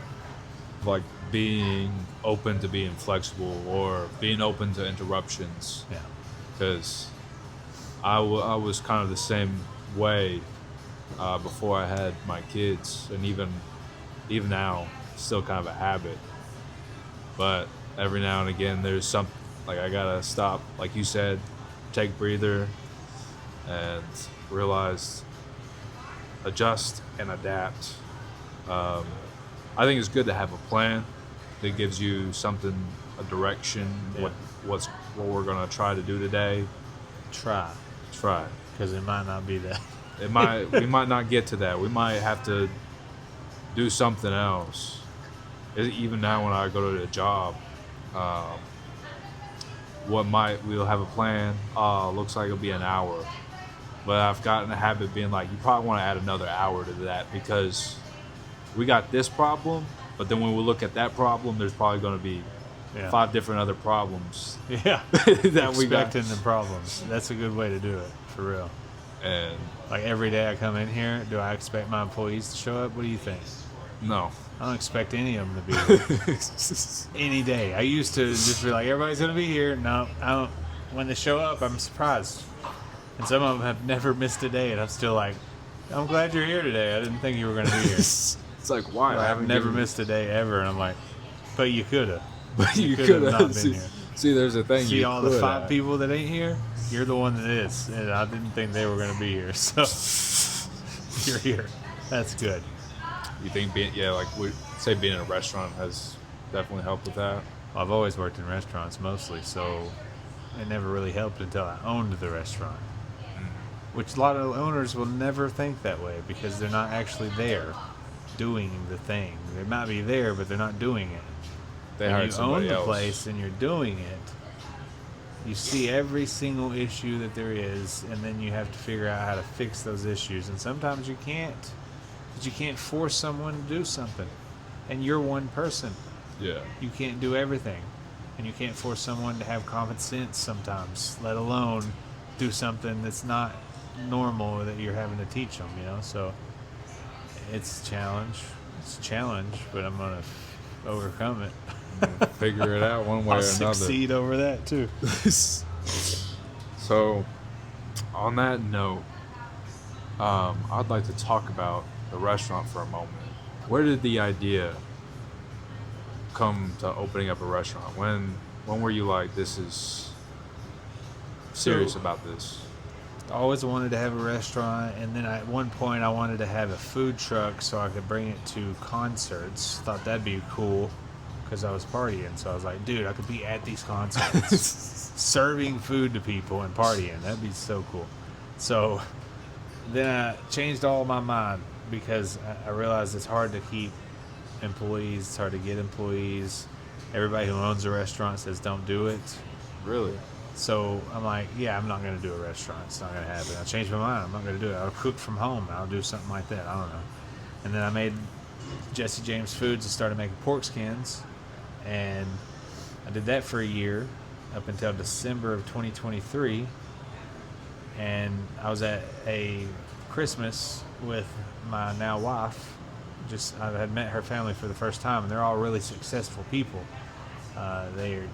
Like being open to being flexible or being open to interruptions. Yeah. Because I was kind of the same way before I had my kids, and even now, still kind of a habit. But every now and again, there's some, like, I gotta stop, like you said, take breather, and realize, adjust and adapt. I think it's good to have a plan that gives you something, a direction, Yeah. what we're gonna try to do today. Try, Try. because it might not be that. We might not get to that. We might have to do something else. Even now when I go to the job, we'll have a plan. Looks like it'll be an hour. But I've gotten a habit of being like, you probably want to add another hour to that because we got this problem, but then when we look at that problem, there's probably going to be Yeah. 5 different other problems Yeah. that we got. Expecting the problems. That's a good way to do it, for real. And Like every day I come in here, do I expect my employees to show up? What do you think? no. I don't expect any of them to be here. Any day. I used to just be like, everybody's going to be here. No, I don't. When they show up, I'm surprised. And some of them have never missed a day, and I'm still like, I'm glad you're here today. I didn't think you were going to be here. It's like, why? I've never missed a day ever, and I'm like, but you could have. But you could could have not have. been See, here. see, there's a thing. See you all the could 5 have. people that ain't here? You're the one that is. And I didn't think they were going to be here. So you're here. That's good. You think being say being in a restaurant has definitely helped with that? Well, I've always worked in restaurants mostly, so it never really helped until I owned the restaurant. Which a lot of owners will never think that way because they're not actually there doing the thing. They might be there, but they're not doing it. They When hired you somebody own the else. place and you're doing it, you see every single issue that there is, and then you have to figure out how to fix those issues. And sometimes you can't, because you can't force someone to do something. And you're one person. Yeah. You can't do everything. And you can't force someone to have common sense sometimes, let alone do something that's not normal that you're having to teach them, you know? So it's a challenge. It's a challenge, but I'm going to overcome it. Figure it out one way I'll or another. succeed over that too. So, on that note, I'd like to talk about the restaurant for a moment. Where did the idea come to opening up a restaurant? When were you like, this is serious So- about this? I always wanted to have a restaurant, and then at one point I wanted to have a food truck so I could bring it to concerts. Thought that'd be cool because I was partying. So I was like, dude, I could be at these concerts serving food to people and partying. That'd be so cool. So then I changed all my mind because I realized it's hard to keep employees. It's hard to get employees. Everybody who owns a restaurant says don't do it. Really? So I'm like, yeah, I'm not going to do a restaurant. It's not going to happen. I changed my mind. I'm not going to do it. I'll cook from home. I'll do something like that. I don't know. And then I made Jesse James Foods and started making pork skins. And I did that for a year up until December of 2023. And I was at a Christmas with my now wife. I had met her family for the first time, and they're all really successful people. They're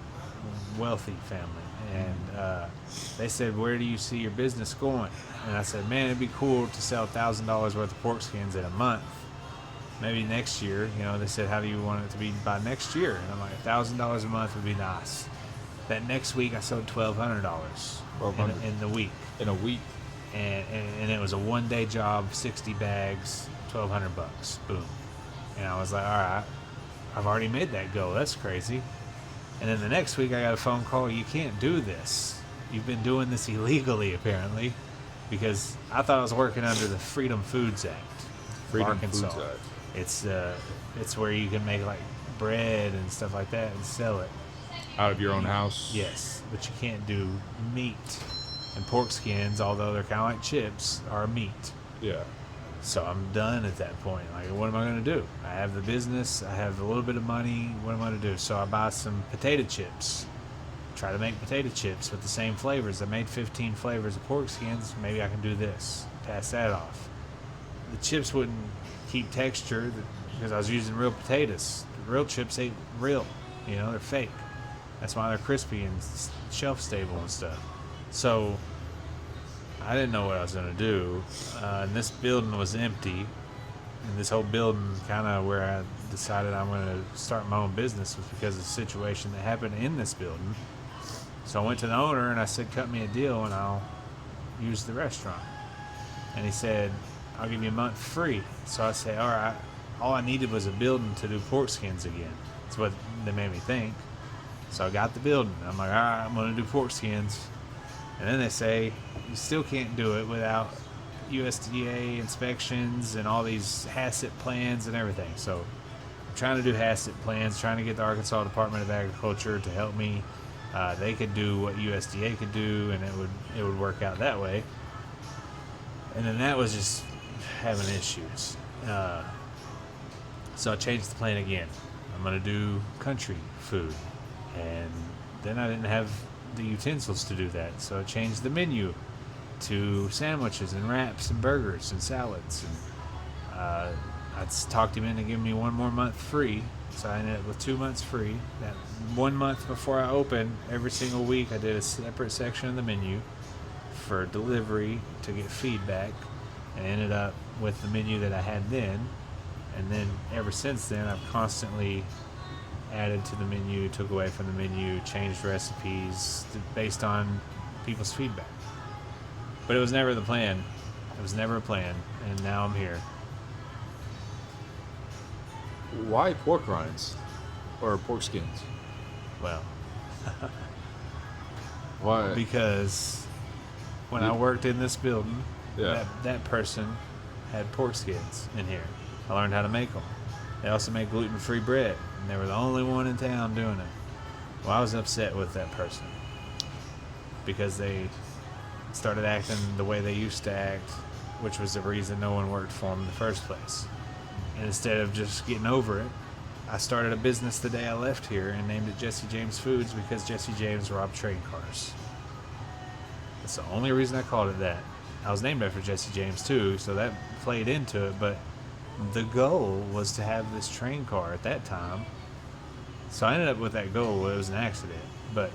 wealthy family. And they said, where do you see your business going? And I said, man, it'd be cool to sell $1,000 worth of pork skins in a month. Maybe next year. You know, they said, how do you want it to be by next year? And I'm like, $1,000 a month would be nice. That next week, I sold $1,200 $1,200 in the week. In a week? And it was a one-day job, 60 bags, $1,200. Boom. And I was like, all right, I've already made that goal. That's crazy. And then the next week, I got a phone call. You can't do this. You've been doing this illegally, apparently, because I thought I was working under the Freedom Foods Act. Freedom Arkansas. Foods Act. It's where you can make like bread and stuff like that and sell it. Out of your own house? Yes, but you can't do meat. And pork skins, although they're kind of like chips, are meat. Yeah. So I'm done at that point. Like, what am I going to do? I have the business. I have a little bit of money. What am I going to do? So I buy some potato chips. Try to make potato chips with the same flavors. I made 15 flavors of pork skins. Maybe I can do this. Pass that off. The chips wouldn't keep texture because I was using real potatoes. The real chips ain't real. You know, they're fake. That's why they're crispy and shelf stable and stuff. So I didn't know what I was going to do. And this building was empty. And this whole building, kind of where I decided I'm going to start my own business, was because of the situation that happened in this building. So I went to the owner and I said, cut me a deal and I'll use the restaurant. And he said, I'll give you a month free. So I said, all right. All I needed was a building to do pork skins again. That's what they made me think. So I got the building. I'm like, all right, I'm going to do pork skins. And then they say, you still can't do it without USDA inspections and all these HACCP plans and everything. So I'm trying to do HACCP plans, trying to get the Arkansas Department of Agriculture to help me. They could do what USDA could do, and it would work out that way. And then that was just having issues. So I changed the plan again. I'm going to do country food. And then I didn't have the utensils to do that. So I changed the menu to sandwiches and wraps and burgers and salads. And I talked him into giving me 1 more month free. So I ended up with 2 months free. That 1 month before I opened, every single week I did a separate section of the menu for delivery to get feedback, and ended up with the menu that I had then. And then ever since then, I've constantly added to the menu, took away from the menu, changed recipes based on people's feedback. But it was never the plan. It was never a plan, and now I'm here. Why pork rinds or pork skins? Well, Why? because when I worked in this building, Yeah. that person had pork skins in here. I learned how to make them. They also make gluten-free bread, and they were the only one in town doing it. Well, I was upset with that person because they started acting the way they used to act, which was the reason no one worked for them in the first place. And instead of just getting over it, I started a business the day I left here and named it Jesse James Foods because Jesse James robbed train cars. That's the only reason I called it that. I was named after Jesse James too, so that played into it, but the goal was to have this train car at that time. So I ended up with that goal. It was an accident, but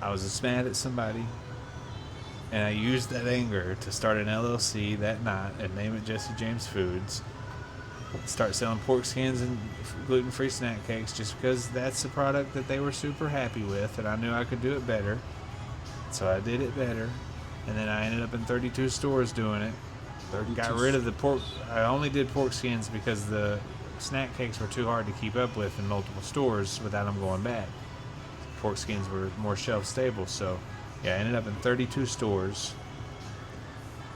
I was just mad at somebody, and I used that anger to start an LLC that night and name it Jesse James Foods. Start selling pork skins and gluten-free snack cakes just because that's the product that they were super happy with, and I knew I could do it better. So I did it better, and then I ended up in 32 stores doing it. 32 Got rid of the pork. I only did pork skins because the snack cakes were too hard to keep up with in multiple stores without them going bad. Pork skins were more shelf stable, so yeah, I ended up in 32 stores.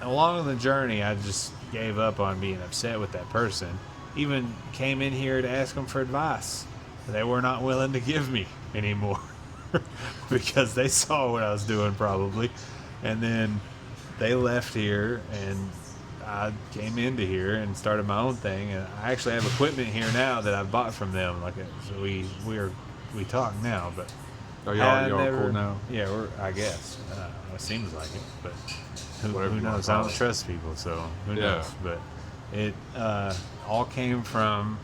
And along the journey, I just gave up on being upset with that person. Even came in here to ask them for advice. They were not willing to give me anymore because they saw what I was doing probably. And then they left here, and I came into here and started my own thing. And I actually have equipment here now that I bought from them. Like, so we talk now, but Are I y'all never- cool now? Yeah, I guess. It seems like it, but Whatever who you wanna knows? I call don't it. trust people, so who Yeah. knows? But it all came from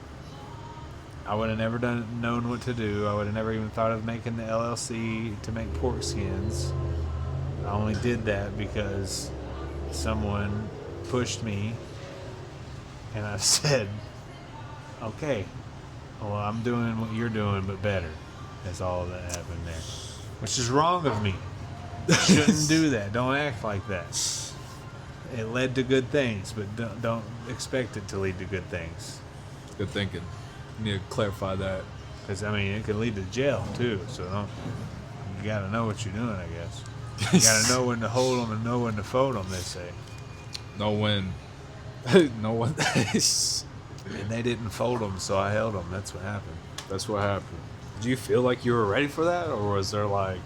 I would have never known what to do. I would have never even thought of making the LLC to make pork skins. I only did that because someone pushed me, and I said, "Okay, well, I'm doing what you're doing, but better." That's all that happened there, which is wrong of me. Shouldn't do that. Don't act like that. It led to good things, but don't expect it to lead to good things. Good thinking. You need to clarify that. Because I mean, it could lead to jail too. So you got to know what you're doing, I guess. You got to know when to hold them and know when to fold them. They say. No when. No one. And they didn't fold them, so I held them. That's what happened. That's what happened. Do you feel like you were ready for that, or was there like,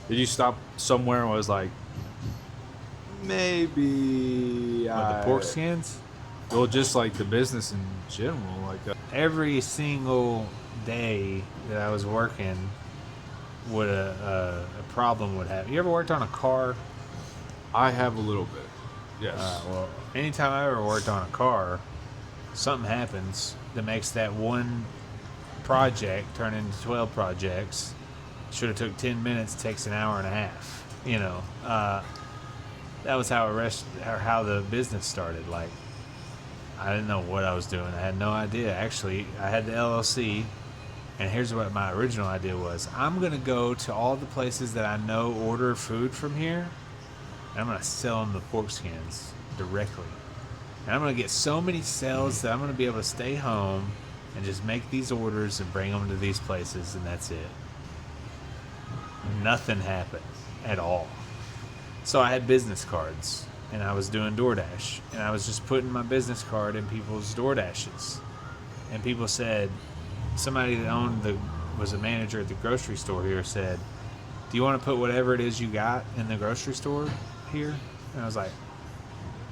did you stop somewhere and was like, maybe But the pork skins. Well, just like the business in general, like Every single day that I was working, would a problem would happen. You ever worked on a car? I have a little bit. Yes. Well, anytime I ever worked on a car, something happens that makes that one project turn into 12 projects. Should have took 10 minutes, takes an hour and a half. You know, that was how how the business started. Like, I didn't know what I was doing. I had no idea. Actually, I had the LLC, and here's what my original idea was. I'm going to go to all the places that I know order food from here, and I'm going to sell them the pork skins directly. And I'm going to get so many sales that I'm going to be able to stay home and just make these orders and bring them to these places, and that's it. Nothing happened at all. So I had business cards, and I was doing DoorDash, and I was just putting my business card in people's DoorDashes. And people said, somebody that was a manager at the grocery store here said, "Do you want to put whatever it is you got in the grocery store here?" And I was like,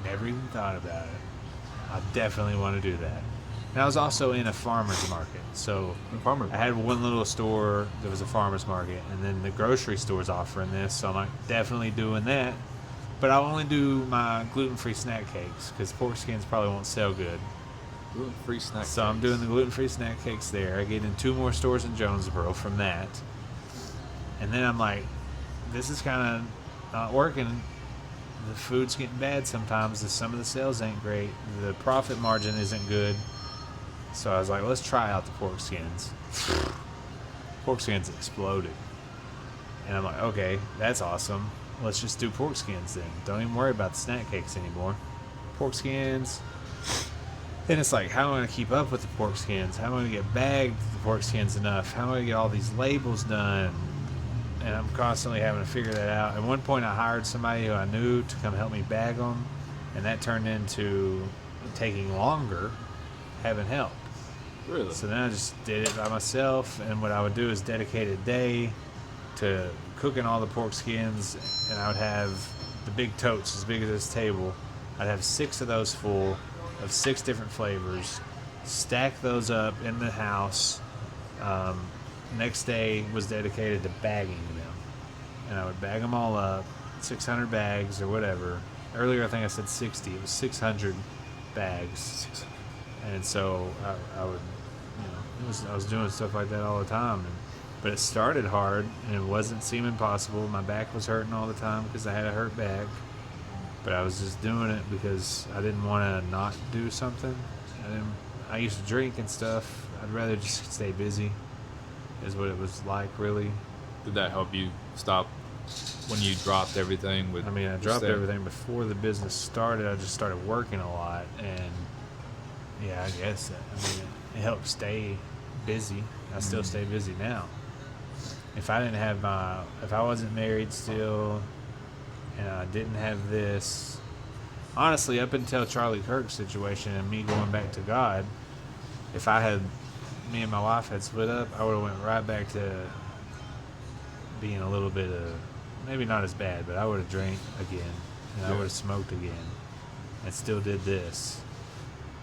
never even thought about it. I definitely want to do that. And I was also in a farmer's market. So I had one little store that was a farmer's market, and then the grocery store's offering this, so I'm like, definitely doing that. But I'll only do my gluten-free snack cakes because pork skins probably won't sell good. Gluten-free snack. So I'm doing the gluten-free snack cakes there. I get in 2 more stores in Jonesboro from that. And then I'm like, this is kind of not working. The food's getting bad sometimes. Some of the sales ain't great. The profit margin isn't good. So I was like, let's try out the pork skins. Pork skins exploded. And I'm like, okay, that's awesome. Let's just do pork skins then. Don't even worry about the snack cakes anymore. Pork skins. Then it's like, how am I going to keep up with the pork skins? How am I going to get bagged the pork skins enough? How am I going to get all these labels done? And I'm constantly having to figure that out. At one point, I hired somebody who I knew to come help me bag them. And that turned into taking longer having help. Really? So then I just did it by myself, and what I would do is dedicate a day to cooking all the pork skins, and I would have the big totes as big as this table. I'd have 6 of those full of 6 different flavors, stack those up in the house. Next day was dedicated to bagging them, and I would bag them all up, 600 bags or whatever. Earlier I think I said 60. It was 600 bags. And so I would, I was doing stuff like that all the time. But it started hard, and it wasn't seeming possible. My back was hurting all the time because I had a hurt back. But I was just doing it because I didn't want to not do something. I used to drink and stuff. I'd rather just stay busy, is what it was like, really. Did that help you stop when you dropped everything? I dropped everything before the business started. I just started working a lot, and yeah, I guess it helped stay busy. I still stay busy now. If I wasn't married still, and I didn't have this, honestly, up until Charlie Kirk's situation and me going back to God, if me and my wife had split up, I would have went right back to being a little bit of, maybe not as bad, but I would have drank again, and I would have smoked again, and still did this.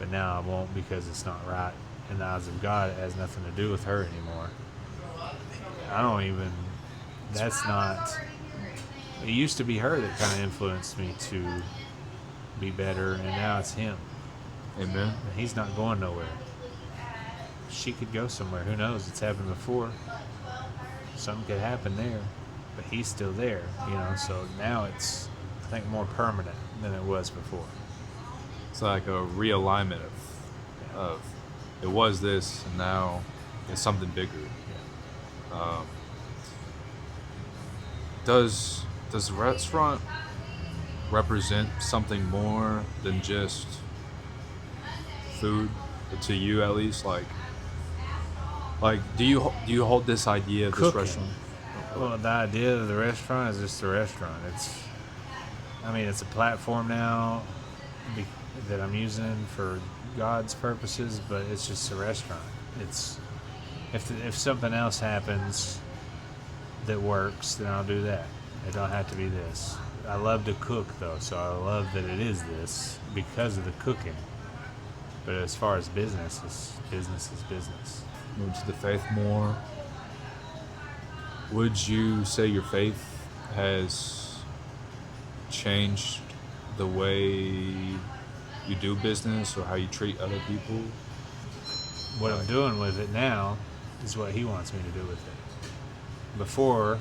But now I won't, because it's not right in the eyes of God. It has nothing to do with her anymore. It used to be her that kind of influenced me to be better, and now it's him. Amen. And he's not going nowhere. She could go somewhere. Who knows? It's happened before. Something could happen there, but he's still there, so now it's, I think, more permanent than it was before. It's like a realignment of it was this, and now it's something bigger. Does the restaurant represent something more than just food, to you at least? Like do you hold this idea of Cooking. this restaurant? Well, the idea of the restaurant is just a restaurant. It's a platform now that I'm using for God's purposes, but it's just a restaurant. It's if something else happens that works, then I'll do that. It don't have to be this. I love to cook, though, so I love that it is this because of the cooking. But as far as business, business is business. Move to the faith more. Would you say your faith has changed the way you do business or how you treat other people? What I'm doing with it now is what he wants me to do with it. Before,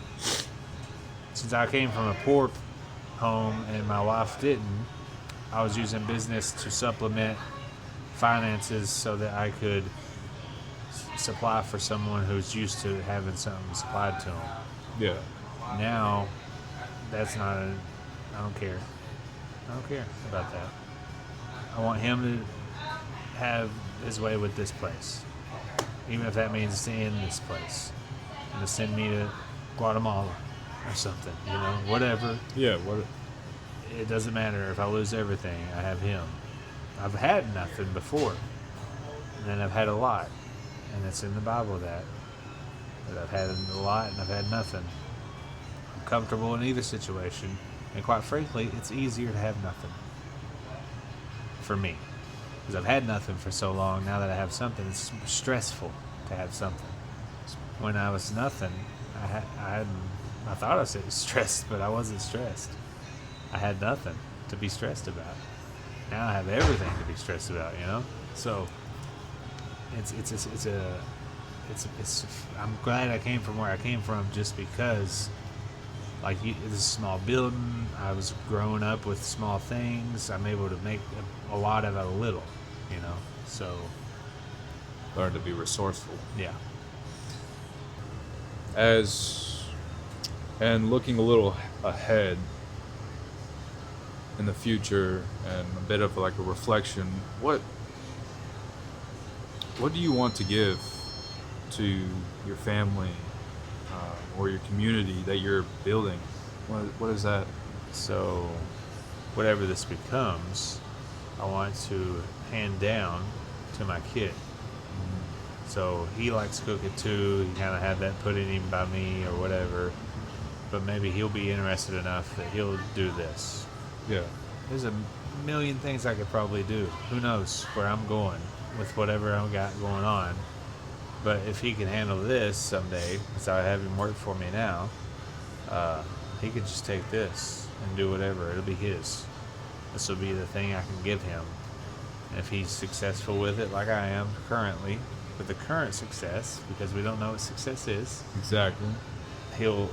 since I came from a poor home and my wife didn't, I was using business to supplement finances so that I could supply for someone who's used to having something supplied to them. Yeah. Now, that's not I don't care. I don't care about that. I want him to have his way with this place. Even if that means staying in this place. And to send me to Guatemala or something, whatever. Yeah. It doesn't matter. If I lose everything, I have him. I've had nothing before. And then I've had a lot. And it's in the Bible that I've had a lot and I've had nothing. I'm comfortable in either situation. And quite frankly, it's easier to have nothing. For me. Because I've had nothing for so long. Now that I have something, it's stressful to have something. When I was nothing, I thought I was stressed, but I wasn't stressed. I had nothing to be stressed about. Now I have everything to be stressed about, So I'm glad I came from where I came from, just because, this is a small building. I was growing up with small things. I'm able to make a lot out of a little, So learn to be resourceful. Yeah. And looking a little ahead in the future and a bit of like a reflection, what do you want to give to your family or your community that you're building? What is that? So, whatever this becomes, I want to hand down to my kid. So he likes cooking too. He kind of had that put in him by me or whatever. But maybe he'll be interested enough that he'll do this. Yeah. There's a million things I could probably do. Who knows where I'm going with whatever I've got going on. But if he can handle this someday, because I have him work for me now, he could just take this and do whatever. It'll be his. This will be the thing I can give him. And if he's successful with it, like I am currently, with the current success, because we don't know what success is, Exactly. he'll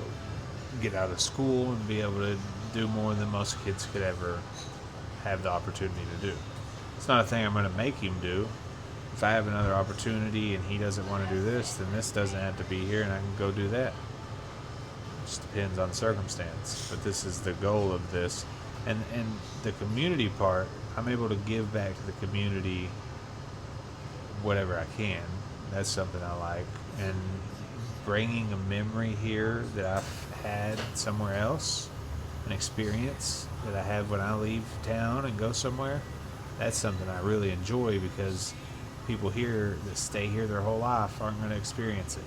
get out of school and be able to do more than most kids could ever have the opportunity to do. It's not a thing I'm going to make him do. If I have another opportunity and he doesn't want to do this, then this doesn't have to be here and I can go do that. It just depends on circumstance. But this is the goal of this. And the community part, I'm able to give back to the community whatever I can. That's something I like. And bringing a memory here that I've had somewhere else, an experience that I have when I leave town and go somewhere, that's something I really enjoy, because people here that stay here their whole life aren't going to experience it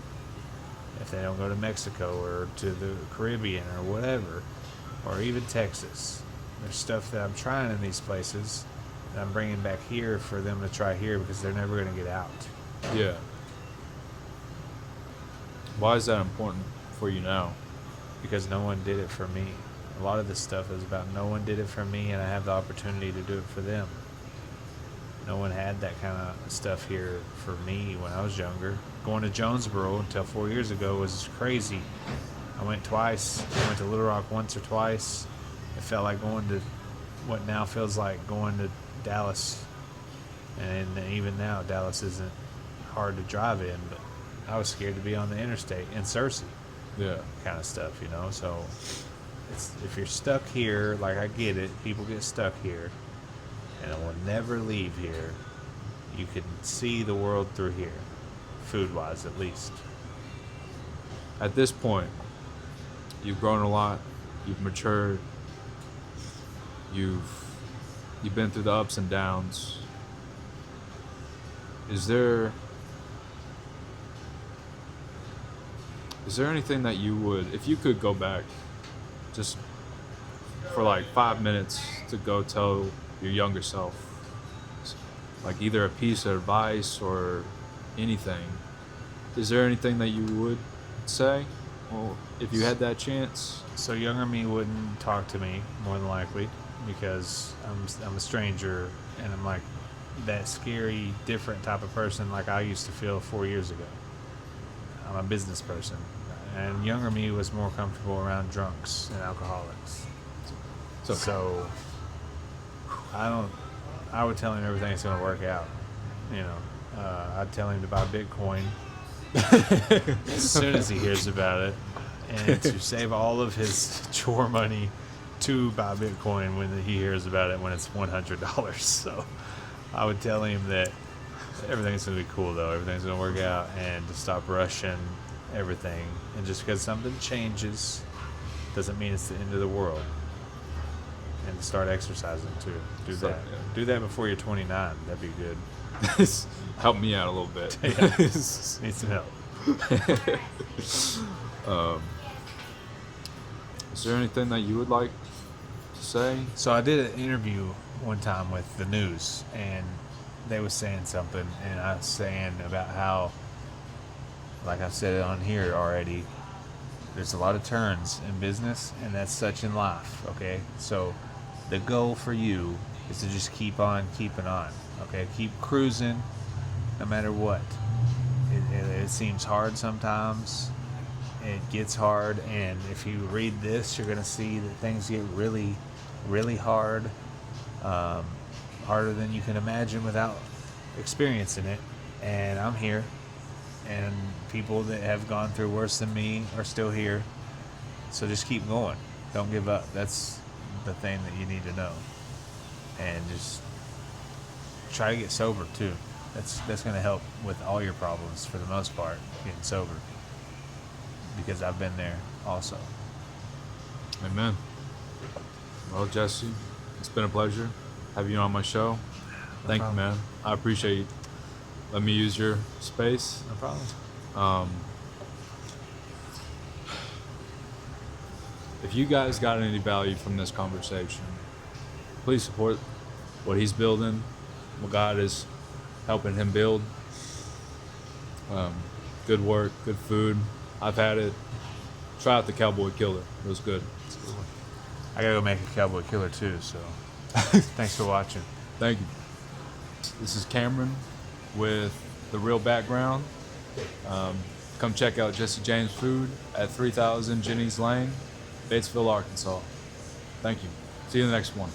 if they don't go to Mexico or to the Caribbean or whatever, or even Texas. There's stuff that I'm trying in these places that I'm bringing back here for them to try here, because they're never going to get out. Yeah. Why is that important for you now? Because no one did it for me. A lot of this stuff is about no one did it for me, and I have the opportunity to do it for them. No one had that kind of stuff here for me when I was younger. Going to Jonesboro until 4 years ago was crazy. I went twice. I went to Little Rock once or twice. It felt like going to what now feels like going to Dallas. And even now, Dallas isn't hard to drive in, but I was scared to be on the interstate in Searcy. Yeah. Kind of stuff, you know. So if you're stuck here, like I get it, people get stuck here, and it will never leave here. You can see the world through here, food-wise at least. At this point, you've grown a lot. You've matured. You've been through the ups and downs. Is there anything that you would, if you could go back just for like 5 minutes to go tell your younger self, like either a piece of advice or anything, is there anything that you would say? Well, if you had that chance? So younger me wouldn't talk to me, more than likely, because I'm a stranger, and I'm like that scary, different type of person like I used to feel 4 years ago. I'm a business person, and younger me was more comfortable around drunks and alcoholics. So I would tell him everything's going to work out. You know, I'd tell him to buy Bitcoin as soon as he hears about it, and to save all of his chore money to buy Bitcoin when he hears about it when it's $100. So I would tell him that everything's going to be cool, though. Everything's going to work out, and to stop rushing everything. And just because something changes doesn't mean it's the end of the world. And to start exercising, too. Do that. Yeah. Do that before you're 29. That'd be good. Help me out a little bit. Yeah. Need some help. Is there anything that you would like to say? So I did an interview one time with the news, and they was saying something, and I was saying about how, like I've said it on here already, there's a lot of turns in business, and that's such in life, okay? So the goal for you is to just keep on keeping on, okay? Keep cruising no matter what. It seems hard sometimes. It gets hard, and if you read this, you're going to see that things get really, really hard, harder than you can imagine without experiencing it. and I'm here. And people that have gone through worse than me are still here. So just keep going. Don't give up. That's the thing that you need to know. And just try to get sober too. That's going to help with all your problems for the most part, getting sober. Because I've been there also. Amen. Well, Jesse, it's been a pleasure having you on my show. Thank you, problem. man. I appreciate you letting me use your space. No problem. If you guys got any value from this conversation, please support what he's building, what God is helping him build. Good work, good food. I've had it. Try out the Cowboy Killer. It was good. I gotta go make a Cowboy Killer too, so thanks for watching. Thank you. This is Cameron with The Real Background. Come check out Jesse James Food at 3000 Jennings Lane, Batesville, Arkansas. Thank you. See you in the next one.